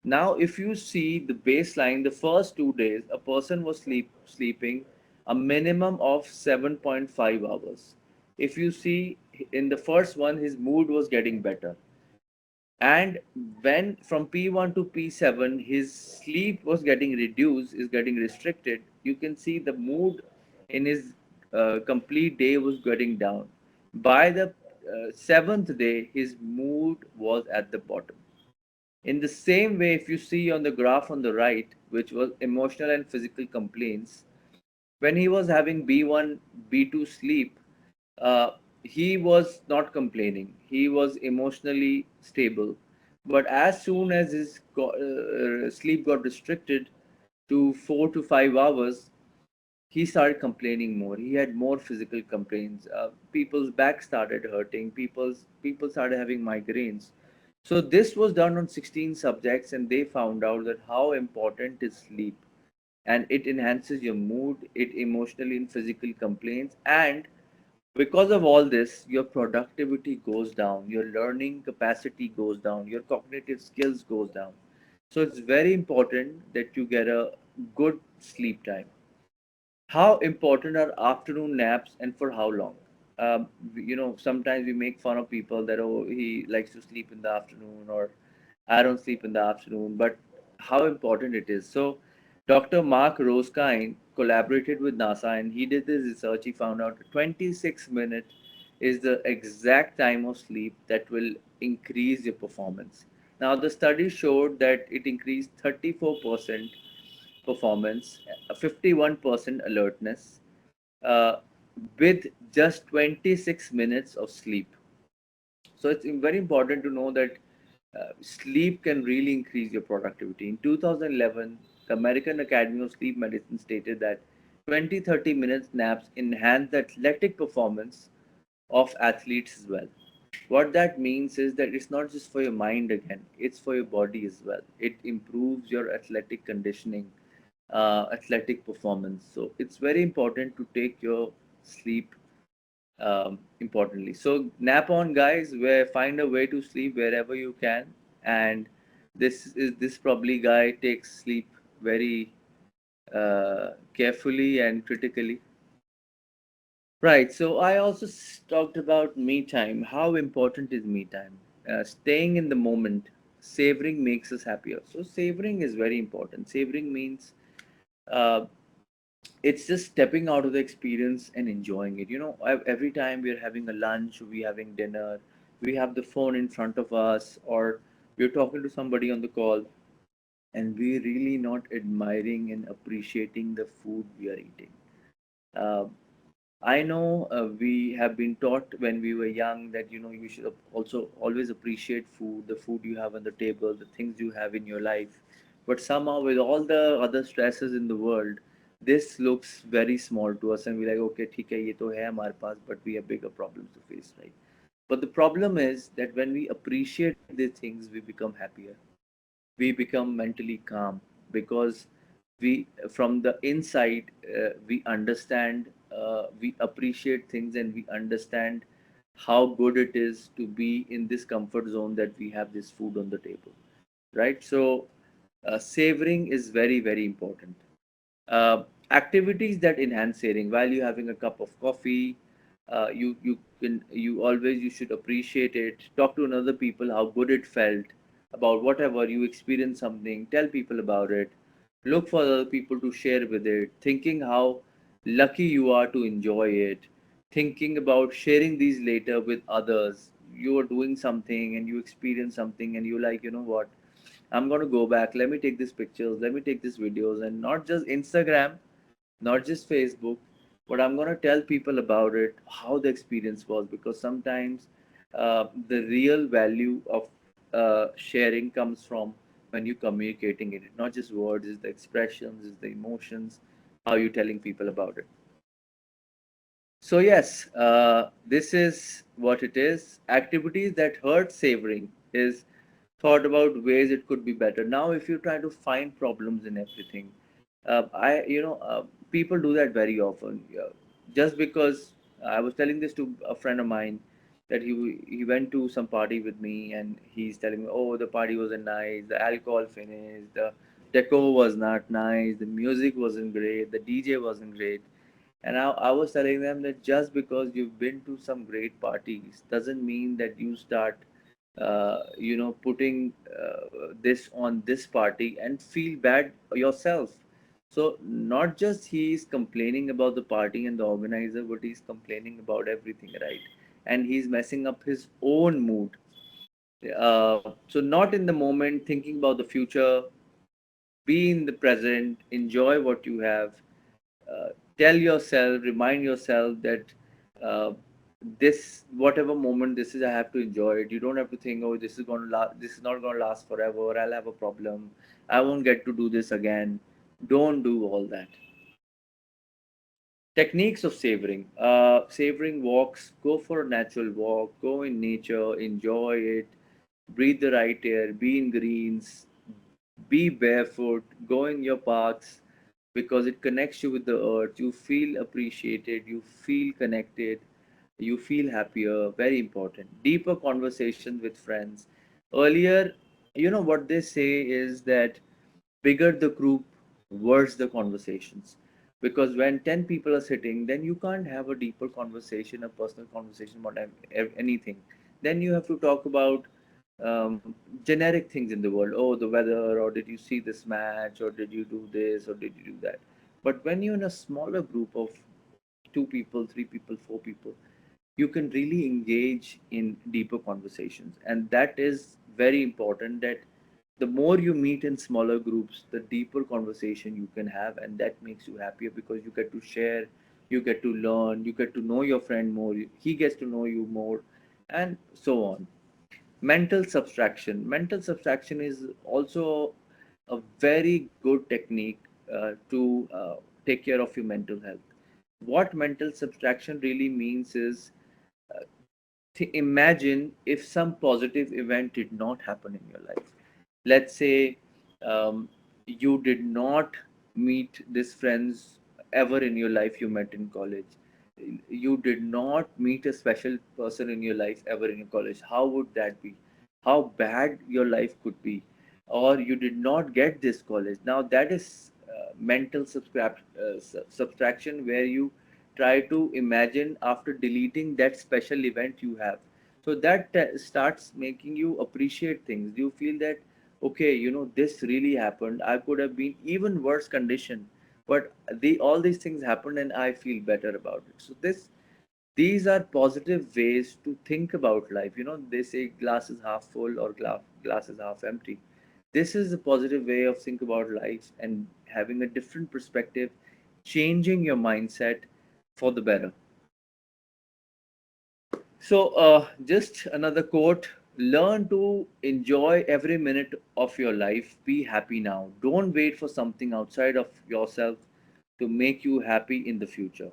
Now, if you see the baseline, the first 2 days, a person was sleeping a minimum of 7.5 hours. If you see in the first one, his mood was getting better. And when from P1 to P7, his sleep was getting reduced, is getting restricted, you can see the mood in his complete day was getting down. By the seventh day, his mood was at the bottom. In the same way, if you see on the graph on the right, which was emotional and physical complaints, when he was having B1, B2 sleep, uh, he was not complaining. He was emotionally stable. But as soon as his sleep got restricted to 4 to 5 hours, he started complaining more. He had more physical complaints. People's back started hurting. People started having migraines. So this was done on 16 subjects, and they found out that how important is sleep, and it enhances your mood, it emotionally and physical complaints, and because of all this, your productivity goes down, your learning capacity goes down, your cognitive skills goes down. So it's very important that you get a good sleep time. How important are afternoon naps and for how long? Sometimes we make fun of people that, oh, he likes to sleep in the afternoon, or I don't sleep in the afternoon, but how important it is. So, Dr. Mark Roskine collaborated with NASA and he did this research. He found out 26 minutes is the exact time of sleep that will increase your performance. Now, the study showed that it increased 34% performance, 51% alertness, uh, with just 26 minutes of sleep. So it's very important to know that sleep can really increase your productivity. In 2011, the American Academy of Sleep Medicine stated that 20-30 minutes naps enhance the athletic performance of athletes as well. What that means is that it's not just for your mind again, it's for your body as well. It improves your athletic conditioning, athletic performance. So it's very important to take your sleep importantly. So nap on, guys. Where find a way to sleep wherever you can, and this probably guy takes sleep very carefully and critically. Right. So I also talked about me time. How important is me time? Staying in the moment, savoring makes us happier. So savoring is very important. Savoring means uh, it's just stepping out of the experience and enjoying it. Every time we're having a lunch, we're having dinner, we have the phone in front of us, or we're talking to somebody on the call, and we're really not admiring and appreciating the food we are eating. Uh, I know we have been taught when we were young that you should also always appreciate food, the food you have on the table, the things you have in your life. But somehow, with all the other stresses in the world, this looks very small to us, and we're like, okay, ठीक है, ये तो है हमारे पास, but we have bigger problems to face, right? But the problem is that when we appreciate these things, we become happier, we become mentally calm, because we from the inside we understand, we appreciate things, and we understand how good it is to be in this comfort zone, that we have this food on the table, right? So savoring is very, very important. Activities that enhance sharing while you're having a cup of coffee, you should appreciate it, talk to another people how good it felt, about whatever you experience something, tell people about it, look for other people to share with it, thinking how lucky you are to enjoy it, thinking about sharing these later with others. You are doing something and you experience something and you like, you know what? I'm going to go back. Let me take these pictures. Let me take these videos, and not just Instagram, not just Facebook, but I'm going to tell people about it, how the experience was, because sometimes the real value of sharing comes from when you're communicating it, not just words, it's the expressions, it's the emotions, how you're telling people about it. So yes, this is what it is. Activities that hurt savoring is thought about ways it could be better. Now, if you try to find problems in everything, people do that very often. Just because I was telling this to a friend of mine that he went to some party with me and he's telling me, oh, the party wasn't nice, the alcohol finished, the decor was not nice, the music wasn't great, the DJ wasn't great. And I was telling them that just because you've been to some great parties doesn't mean that you start, putting this on this party and feel bad yourself. So not just he's complaining about the party and the organizer, but he's complaining about everything, right? And he's messing up his own mood. So not in the moment, thinking about the future, be in the present, enjoy what you have, uh, tell yourself, remind yourself that uh, this whatever moment this is, I have to enjoy it. You don't have to think, oh, this is going to last. This is not going to last forever. I'll have a problem. I won't get to do this again. Don't do all that. Techniques of savoring. Savoring walks. Go for a natural walk. Go in nature. Enjoy it. Breathe the right air. Be in greens. Be barefoot. Go in your parks because it connects you with the earth. You feel appreciated. You feel connected. You feel happier. Very important. Deeper conversations with friends. Earlier, what they say is that bigger the group, worse the conversations. Because when 10 people are sitting, then you can't have a deeper conversation, a personal conversation about anything. Then you have to talk about generic things in the world. Oh, the weather, or did you see this match, or did you do this, or did you do that? But when you're in a smaller group of two people, three people, four people, you can really engage in deeper conversations. And that is very important, that the more you meet in smaller groups, the deeper conversation you can have, and that makes you happier because you get to share, you get to learn, you get to know your friend more, he gets to know you more, and so on. Mental subtraction is also a very good technique to take care of your mental health. What mental subtraction really means is, imagine if some positive event did not happen in your life. Let's say you did not meet these friends ever in your life you met in college. You did not meet a special person in your life ever in your college. How would that be? How bad your life could be? Or you did not get this college. Now that is mental subtraction, where you try to imagine after deleting that special event you have. So that starts making you appreciate things. You feel that, okay, this really happened. I could have been even worse condition, but all these things happened and I feel better about it. So these are positive ways to think about life. They say glass is half full or glass is half empty. This is a positive way of think about life and having a different perspective, changing your mindset for the better. So, just another quote: learn to enjoy every minute of your life. Be happy now. Don't wait for something outside of yourself to make you happy in the future.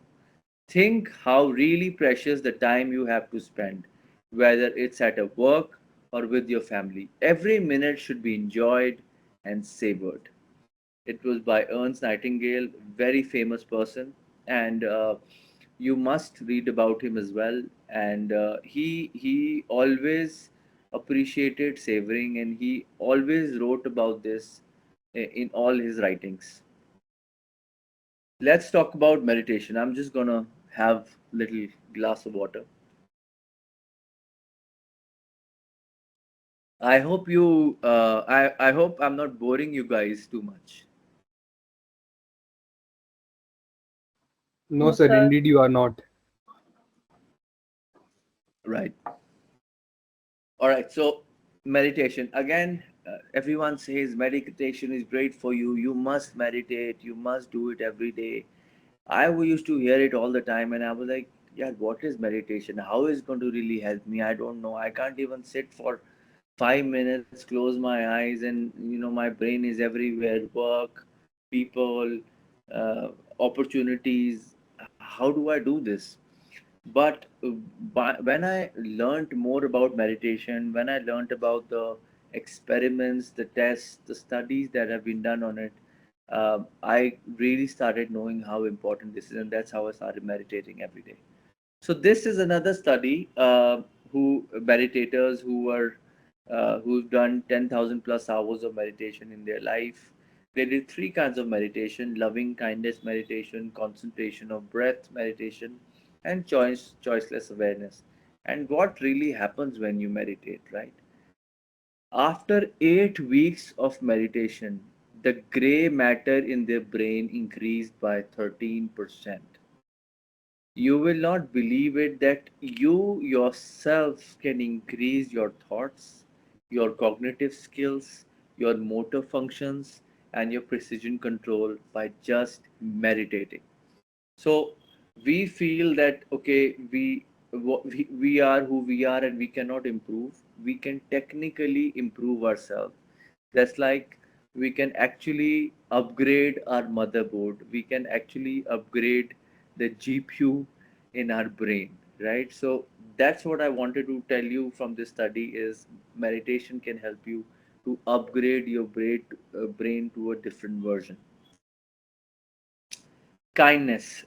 Think how really precious the time you have to spend, whether it's at a work or with your family. Every minute should be enjoyed and savored. It was by Ernst Nightingale, very famous person, and you must read about him as well. And he always appreciated savoring, and he always wrote about this in all his writings. Let's talk about meditation. I'm just gonna have little glass of water. I hope you. I hope I'm not boring you guys too much. No, sir, indeed you are not. Right. All right. So meditation again. Everyone says meditation is great for you. You must meditate. You must do it every day. Used to hear it all the time, and I was like, yeah, what is meditation? How is it going to really help me? I don't know. I can't even sit for 5 minutes, close my eyes, and my brain is everywhere. Work, people, opportunities. How do I do this? But when I learned more about meditation, when I learned about the experiments, the tests, the studies that have been done on it, I really started knowing how important this is, and that's how I started meditating every day. So this is another study who meditators who've done 10,000 plus hours of meditation in their life. They did three kinds of meditation: loving kindness meditation, concentration of breath meditation, and choiceless awareness. And what really happens when you meditate, right? After 8 weeks of meditation, the gray matter in their brain increased by 13%. You will not believe it that you yourself can increase your thoughts, your cognitive skills, your motor functions, and your precision control by just meditating. So we feel that okay, we are who we are and we cannot improve. We can technically improve ourselves. That's like we can actually upgrade our motherboard. We can actually upgrade the GPU in our brain, right? So that's what I wanted to tell you from this study is meditation can help you to upgrade your brain to a different version. Kindness.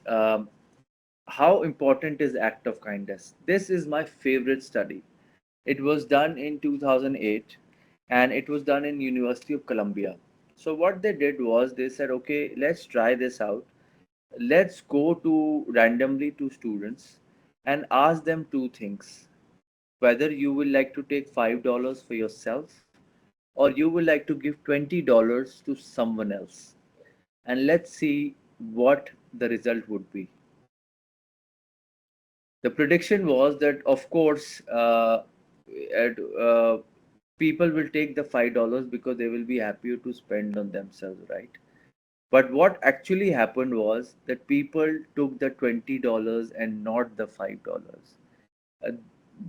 How important is act of kindness? This is my favorite study. It was done in 2008 and it was done in University of Columbia. So what they did was they said, okay, let's try this out. Let's go to randomly to students and ask them two things. Whether you will like to take $5 for yourself or you will like to give $20 to someone else. And let's see what the result would be. The prediction was that, of course, people will take the $5 because they will be happier to spend on themselves, right? But what actually happened was that people took the $20 and not the $5. Uh,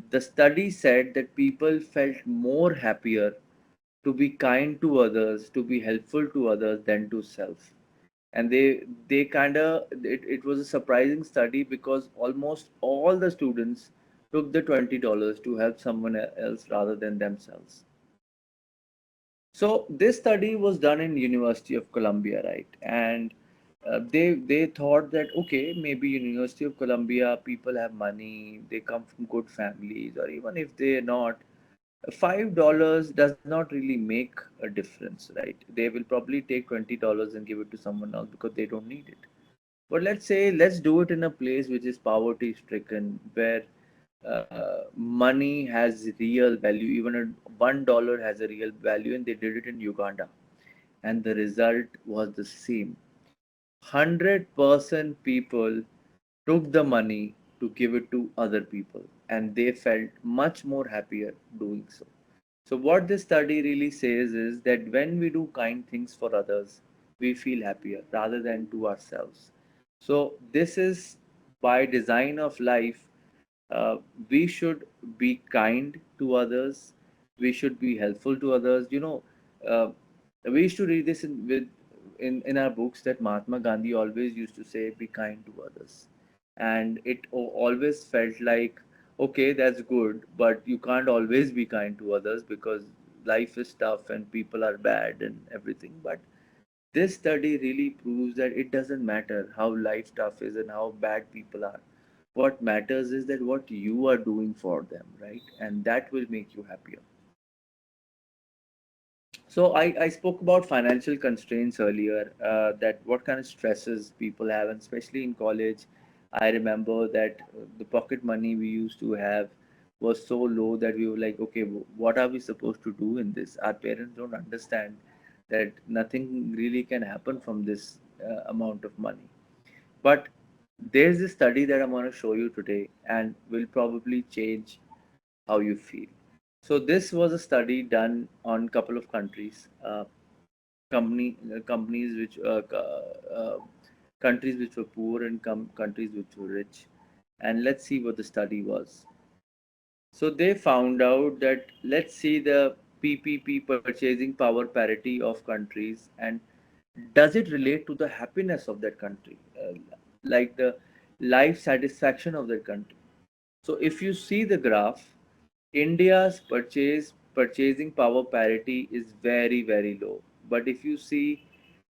the study said that people felt more happier to be kind to others, to be helpful to others than to self. And they kind of it was a surprising study because almost all the students took the $20 to help someone else rather than themselves. So this study was done in University of Columbia, right? And they thought that okay, maybe University of Columbia people have money, they come from good families, or even if they're not, $5 does not really make a difference, right? They will probably take $20 and give it to someone else because they don't need it. But let's say let's do it in a place which is poverty stricken, where money has real value. Even a $1 has a real value, and they did it in Uganda, and the result was the same. 100% people took the money to give it to other people, and they felt much more happier doing so. So, what this study really says is that when we do kind things for others, we feel happier rather than to ourselves. So, this is by design of life. Uh, we should be kind to others. We should be helpful to others. Uh, we used to read this in our books that Mahatma Gandhi always used to say, "Be kind to others," and always felt like okay, that's good, but you can't always be kind to others because life is tough and people are bad and everything. But this study really proves that it doesn't matter how life tough is and how bad people are. What matters is that what you are doing for them, right? And that will make you happier. So I spoke about financial constraints earlier, that what kind of stresses people have, and especially in college. I remember that the pocket money we used to have was so low that we were like, okay, what are we supposed to do in this? Our parents don't understand that nothing really can happen from this amount of money. But There's a study that I'm going to show you today and will probably change how you feel. So this was a study done on a couple of countries, companies which countries which were poor and countries which were rich, and let's see what the study was. So they found out that, let's see the PPP, purchasing power parity of countries, and does it relate to the happiness of that country, like the life satisfaction of that country. So if you see the graph, India's purchasing power parity is very very low. But if you see,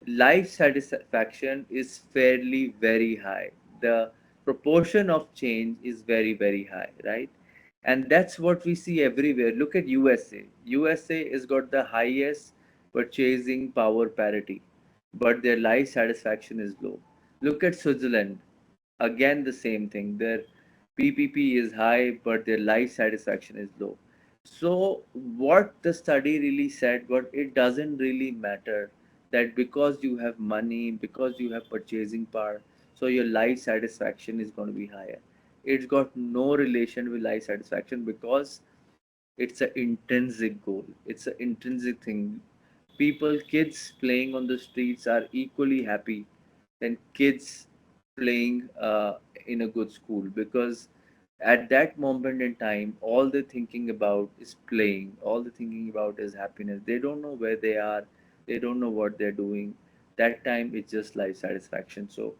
life satisfaction is fairly very high. The proportion of change is very very high, right? And that's what we see everywhere. Look at USA. USA has got the highest purchasing power parity, but their life satisfaction is low. Look at Switzerland. Again, the same thing. Their PPP is high, but their life satisfaction is low. So, what the study really said, what it doesn't really matter that because you have money, because you have purchasing power, so your life satisfaction is going to be higher. It's got no relation with life satisfaction because it's an intrinsic goal. It's an intrinsic thing. People, kids playing on the streets are equally happy than kids playing in a good school, because at that moment in time, all they're thinking about is playing. All they're thinking about is happiness. They don't know where they are. They don't know what they're doing. That time, it's just life satisfaction. So,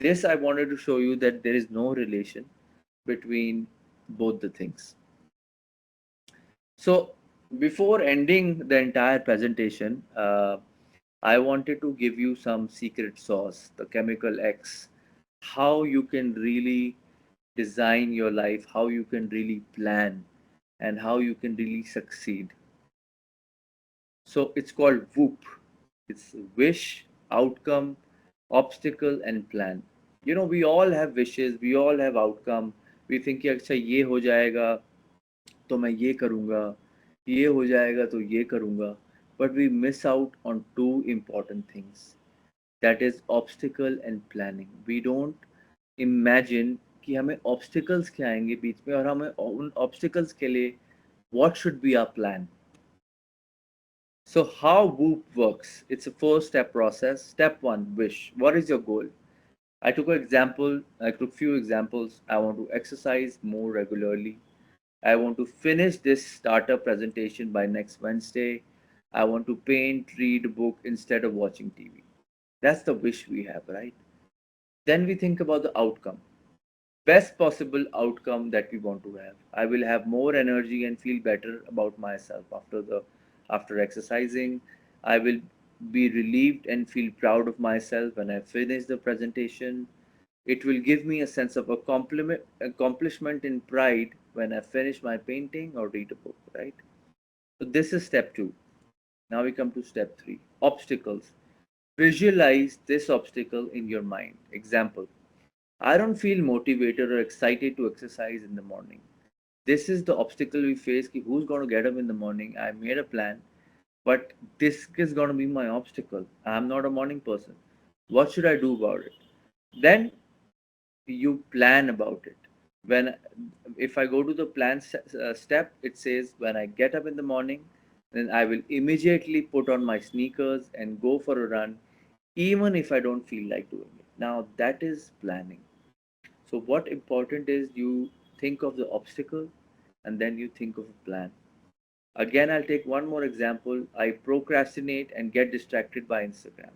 this I wanted to show you that there is no relation between both the things. So, before ending the entire presentation, I wanted to give you some secret sauce, the chemical X, how you can really design your life, how you can really plan, and how you can really succeed. So, it's called WOOP. It's wish, outcome, obstacle, and plan. You know, we all have wishes, we all have outcome. We think कि अच्छा ये हो जाएगा तो मैं ये करूँगा, ये हो जाएगा तो ये करूँगा. But we miss out on two important things. That is obstacle and planning. We don't imagine कि हमें obstacles क्या आएंगे बीच में, और हमें उन obstacles के लिए what should be our plan. So how WOOP works? It's a four-step process. Step one, wish. What is your goal? I took an example. I took few examples. I want to exercise more regularly. I want to finish this starter presentation by next Wednesday. I want to paint, read a book instead of watching TV. That's the wish we have, right? Then we think about the outcome. Best possible outcome that we want to have. I will have more energy and feel better about myself after exercising. I will be relieved and feel proud of myself when I finish the presentation. It will give me a sense of accomplishment and pride when I finish my painting or read a book, right? So this is step 2. Now we come to step 3. Obstacles. Visualize this obstacle in your mind. Example: I don't feel motivated or excited to exercise in the morning. This is the obstacle we face. Ki who's going to get up in the morning? I made a plan, but this is going to be my obstacle. I'm not a morning person. What should I do about it? Then you plan about it. When if I go to the plan step, it says when I get up in the morning, then I will immediately put on my sneakers and go for a run, even if I don't feel like doing it. Now that is planning. So what important is you think of the obstacle and then you think of a plan. Again, I'll take one more example. I procrastinate and get distracted by Instagram.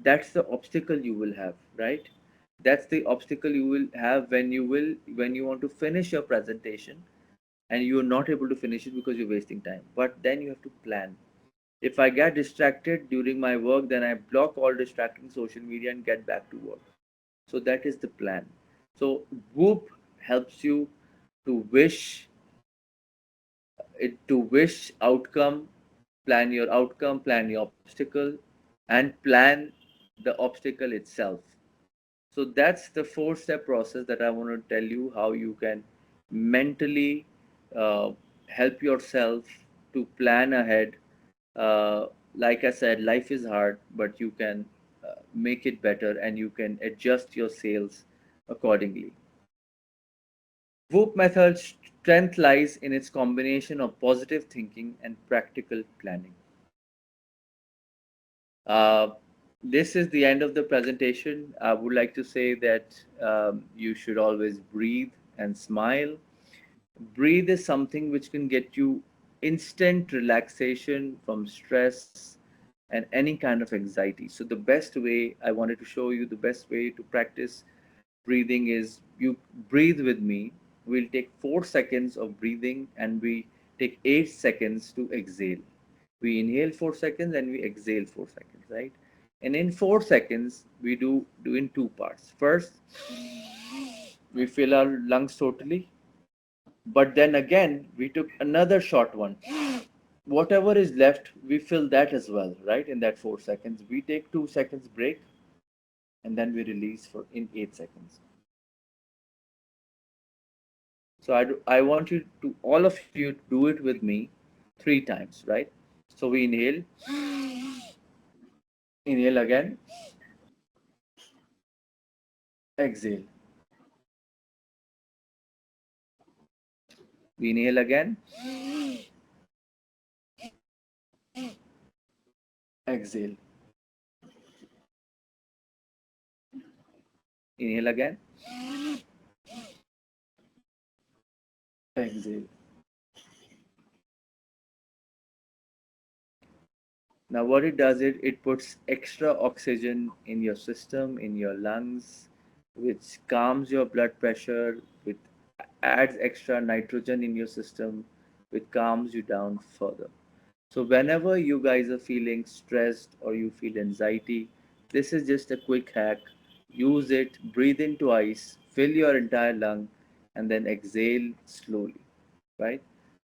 That's the obstacle you will have, right? That's the obstacle you will have when you want to finish your presentation and you are not able to finish it because you're wasting time. But then you have to plan. If I get distracted during my work, then I block all distracting social media and get back to work. So that is the plan. So Whoop helps you to wish outcome, plan your obstacle, and plan the obstacle itself. So that's the four-step process that I want to tell you how you can mentally uh, help yourself to plan ahead. Like I said, life is hard, but you can make it better, and you can adjust your sales accordingly. Whoop method's strength lies in its combination of positive thinking and practical planning. Uh, this is the end of the presentation. I would like to say that you should always breathe and smile. Breathe is something which can get you instant relaxation from stress and any kind of anxiety. So, the best way I wanted to show you the best way to practice breathing is you breathe with me. We'll take 4 seconds of breathing and we take 8 seconds to exhale. We inhale 4 seconds and we exhale 4 seconds, right? And in 4 seconds, we do in two parts. First, we fill our lungs totally, but then again, we took another short one. Whatever is left, we fill that as well, right? In that 4 seconds, we take 2 seconds break and then we release for in 8 seconds. So I want you to all of you do it with me 3 times, right? So we inhale again, exhale. We inhale again, exhale. Inhale again, exhale. Now, what it does, it puts extra oxygen in your system, in your lungs, which calms your blood pressure, which adds extra nitrogen in your system, which calms you down further. So, whenever you guys are feeling stressed or you feel anxiety, this is just a quick hack. Use it, breathe in twice, fill your entire lung, and then exhale slowly, right?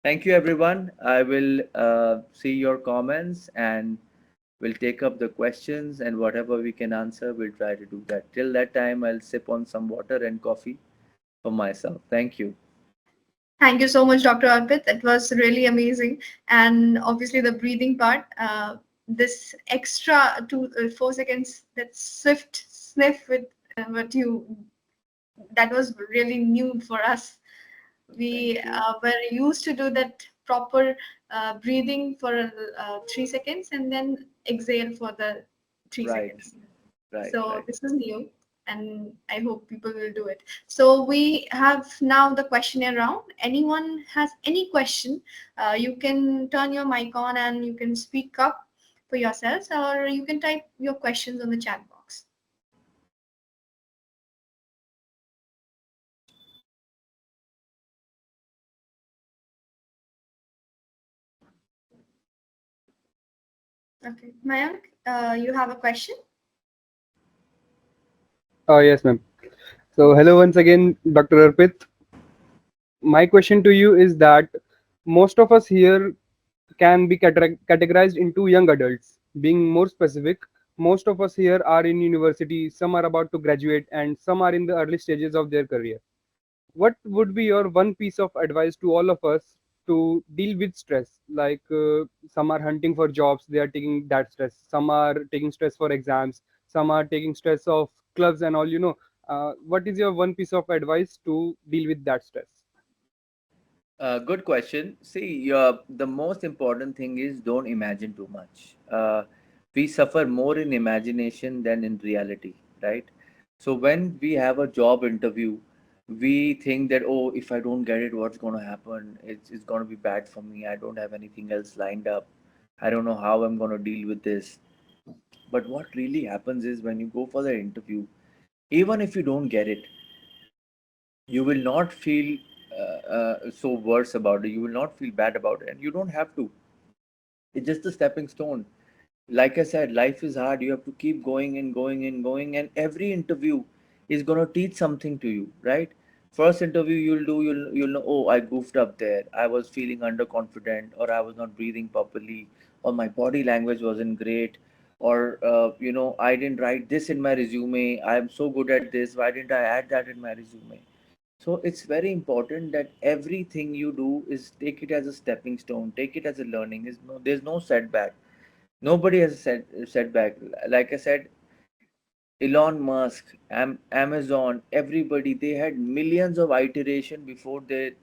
Thank you, everyone. I will see your comments and we'll take up the questions, and whatever we can answer, we'll try to do that. Till that time, I'll sip on some water and coffee for myself. Thank you. Thank you so much, Dr. Arpit. That was really amazing. And obviously, the breathing part, this extra 4 seconds, that swift sniff with what you, that was really new for us. Thank We you. were used to do that proper breathing for 3 seconds and then exhale for the three Right, seconds. right, So right. this is new, and I hope people will do it. So we have now the questionnaire round. Anyone has any question, you can turn your mic on and you can speak up for yourselves, or you can type your questions on the chat box. Okay, Mayank, you have a question? Yes, ma'am. So, hello once again, Dr. Arpit. My question to you is that most of us here can be categorized into young adults. Being more specific, most of us here are in university, some are about to graduate, and some are in the early stages of their career. What would be your one piece of advice to all of us to deal with stress? Like some are hunting for jobs, they are taking that stress. Some are taking stress for exams. Some are taking stress of clubs and all. What is your one piece of advice to deal with that stress? Good question. See, the most important thing is don't imagine too much. We suffer more in imagination than in reality, right? So when we have a job interview, we think that, oh, if I don't get it, what's going to happen? It's going to be bad for me. I don't have anything else lined up. I don't know how I'm going to deal with this. But what really happens is when you go for the interview, even if you don't get it, you will not feel so worse about it. You will not feel bad about it, and you don't have to. It's just a stepping stone. Like I said, life is hard. You have to keep going and going and going, and every interview is gonna teach something to you, right? First interview you'll know. Oh, I goofed up there. I was feeling underconfident, or I was not breathing properly, or my body language wasn't great, or I didn't write this in my resume. I'm so good at this. Why didn't I add that in my resume? So it's very important that everything you do is take it as a stepping stone, take it as a learning. There's no setback. Nobody has a setback. Like I said, Elon Musk, Amazon, everybody, they had millions of iteration before they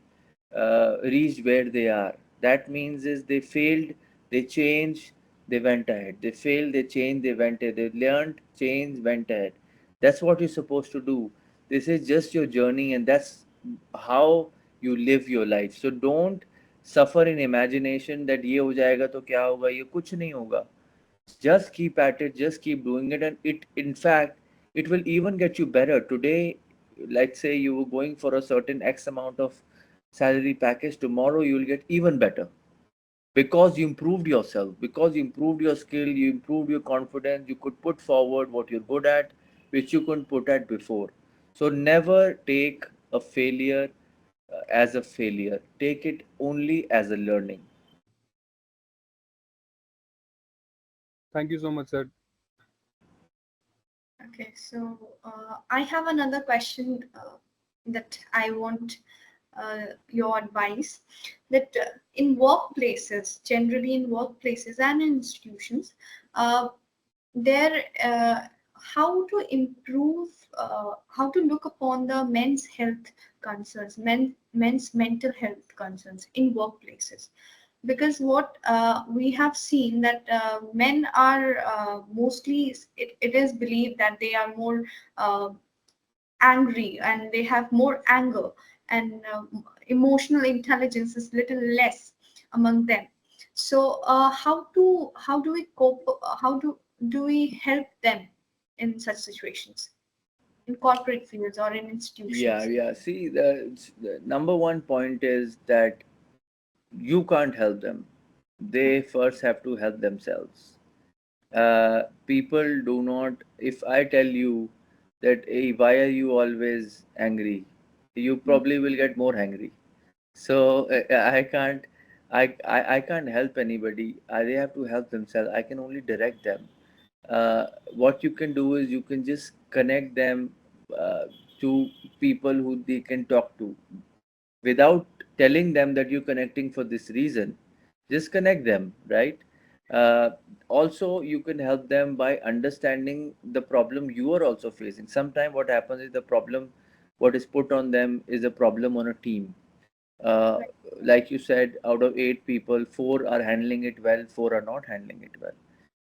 reached where they are. That means is they failed, they changed, they went ahead. They failed, they changed, they went ahead. They learned, changed, went ahead. That's what you're supposed to do. This is just your journey, and that's how you live your life. So don't suffer in imagination that ये हो जाएगा तो क्या होगा, ये कुछ नहीं होगा. Just keep at it, just keep doing it, and it, in fact, it will even get you better. Today, let's say you were going for a certain X amount of salary package, tomorrow you will get even better because you improved yourself, because you improved your skill, you improved your confidence, you could put forward what you're good at, which you couldn't put at before. So never take a failure as a failure, take it only as a learning. Thank you so much, sir. Okay, so I have another question that I want your advice. That in workplaces, generally in workplaces and in institutions, there how to improve, how to look upon the men's health concerns, men's mental health concerns in workplaces, because what we have seen that men are mostly, it is believed that they are more angry and they have more anger, and emotional intelligence is little less among them. So how do we cope, how do we help them in such situations in corporate fields or in Yeah, institutions? yeah. See, the number one point is that you can't help them. They first have to help themselves. People do not, if I tell you that, hey, why are you always angry? You probably will get more angry. So I can't, I can't help anybody. They have to help themselves. I can only direct them. What you can do is you can just connect them uh, to people who they can talk to without telling them that you're connecting for this reason. Just connect them, right? uh, Also you can help them by understanding the problem you are also facing. Sometimes what happens is the problem what is put on them is a problem on a team. uh, Right. like you said, out of 8 people, 4 are handling it well, 4 are not handling it well.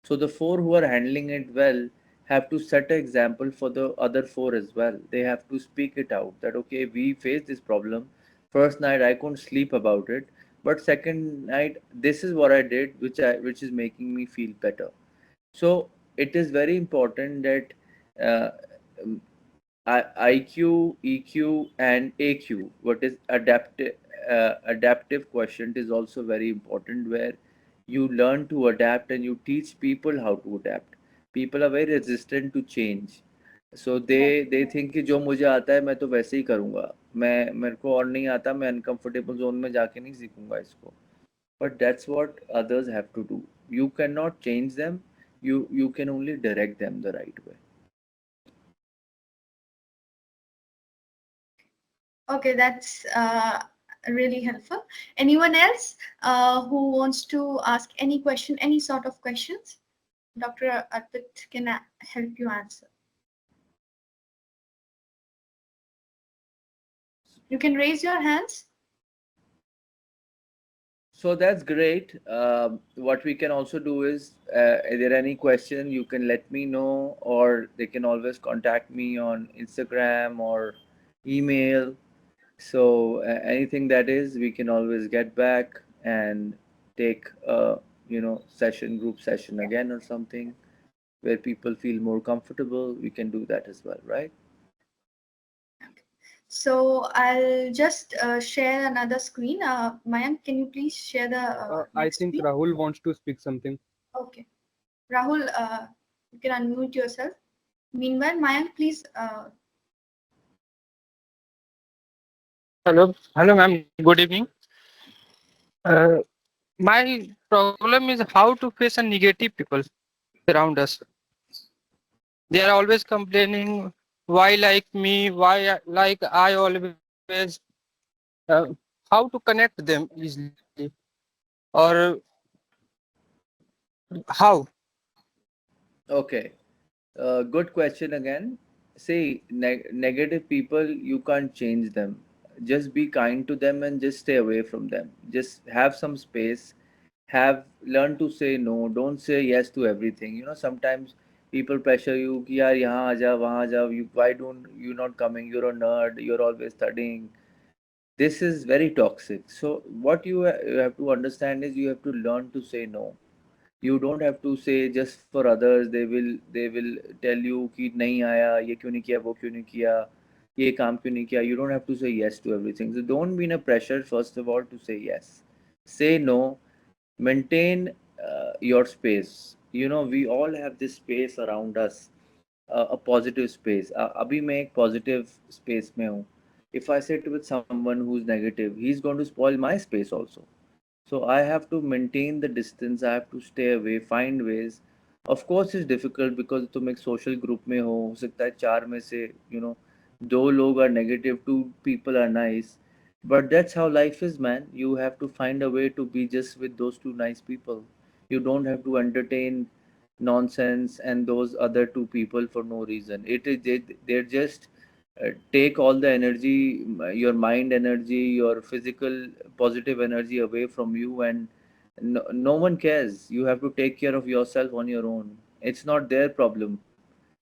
So the 4 who are handling it well have to set an example for the other 4 as well. They have to speak it out that, okay, we faced this problem. First night I couldn't sleep about it, but second night this is what I did, which is making me feel better. So it is very important that uh, um, IQ, EQ, and AQ, what is adaptive quotient, is also very important, where you learn to adapt and you teach people how to adapt. People are very resistant to change. So they think कि जो मुझे आता है मैं तो वैसे ही करूँगा, मैं मेरे को और नहीं आता, मैं अनकंफर्टेबल जोन में जाके नहीं सीखूंगा इसको. But that's what others have to do. You cannot change them. You can only direct them the right way. Okay, that's really helpful. Anyone else who wants to ask any question, any sort of questions? Dr. Arpit can help you answer. You can raise your hands. So that's great. What we can also do is, if there any question, you can let me know, or they can always contact me on Instagram or email. So anything that is, we can always get back and take a session, group session again or something where people feel more comfortable. We can do that as well, right? So I'll just share another screen. Mayank, can you please share the I next think screen? Rahul wants to speak something. Okay. Rahul, you can unmute yourself. Meanwhile, Mayank, please. Hello, ma'am. Good evening. Uh, my problem is how to face a negative people around us. They are always complaining, why like me, why like I always. Uh, how to connect them easily, or how? Okay. Good question again. See, negative people, you can't change them. Just be kind to them and just stay away from them. Just have some space. Learn to say no. Don't say yes to everything. Sometimes people pressure you कि यार यहाँ आ जा वहाँ आ जा. Why don't you not coming? You're a nerd. You're always studying. This is very toxic. So what you have to understand is you have to learn to say no. You don't have to say just for others. They will tell you कि नहीं आया, ये क्यों नहीं किया, वो क्यों नहीं किया, ये काम क्यों नहीं किया. You don't have to say yes to everything. So don't be in a pressure first of all to say yes. Say no. Maintain your space. We all have this space around us, a positive space. अभी मैं एक positive space में हूँ. If I sit with someone who's negative, he's going to spoil my space also. So I have to maintain the distance. I have to stay away, find ways. Of course, it's difficult because तुम एक social group में हो सकता है चार में से दो लोग are negative, two people are nice. But that's how life is, man. You have to find a way to be just with those two nice people. You don't have to entertain nonsense and those other two people for no reason. They're just take all the energy, your mind energy, your physical positive energy away from you, and no one cares. You have to take care of yourself on your own. It's not their problem,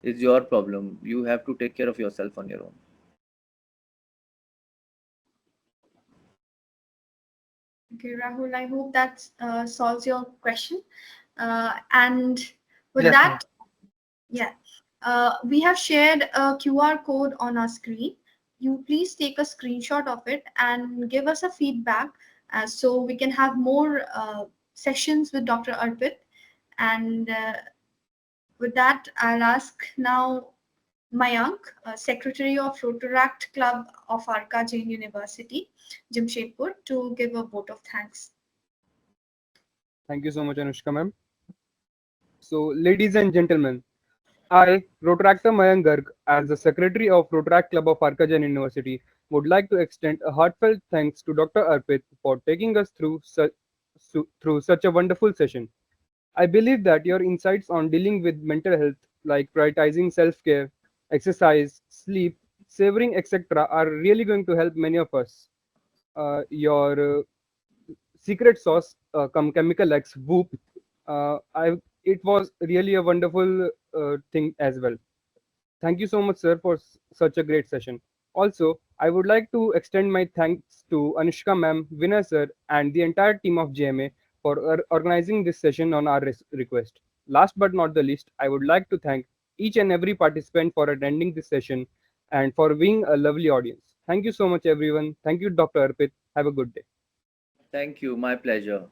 it's your problem. You have to take care of yourself on your own. Okay, Rahul, I hope that solves your question. And with Yes, that, yeah, we have shared a QR code on our screen. You please take a screenshot of it and give us a feedback so we can have more sessions with Dr. Arpit. And with that, I'll ask now Mayank, Secretary of Rotaract Club of Arka Jain University, Jamshedpur, to give a vote of thanks. Thank you so much, Anushka ma'am. So, ladies and gentlemen, I, Rotaractor Mayank Garg, as the Secretary of Rotaract Club of Arka Jain University, would like to extend a heartfelt thanks to Dr. Arpit for taking us through such a wonderful session. I believe that your insights on dealing with mental health, like prioritizing self care, exercise, sleep, savoring, etc., are really going to help many of us. Your secret sauce, come chemical X, Whoop, it was really a wonderful thing as well. Thank you so much, sir, for such a great session. Also, I would like to extend my thanks to Anushka ma'am, Vinay sir, and the entire team of JMA for organizing this session on our request. Last but not the least, I would like to thank each and every participant for attending this session and for being a lovely audience. Thank you so much, everyone. Thank you, Dr. Arpit. Have a good day. Thank you. My pleasure.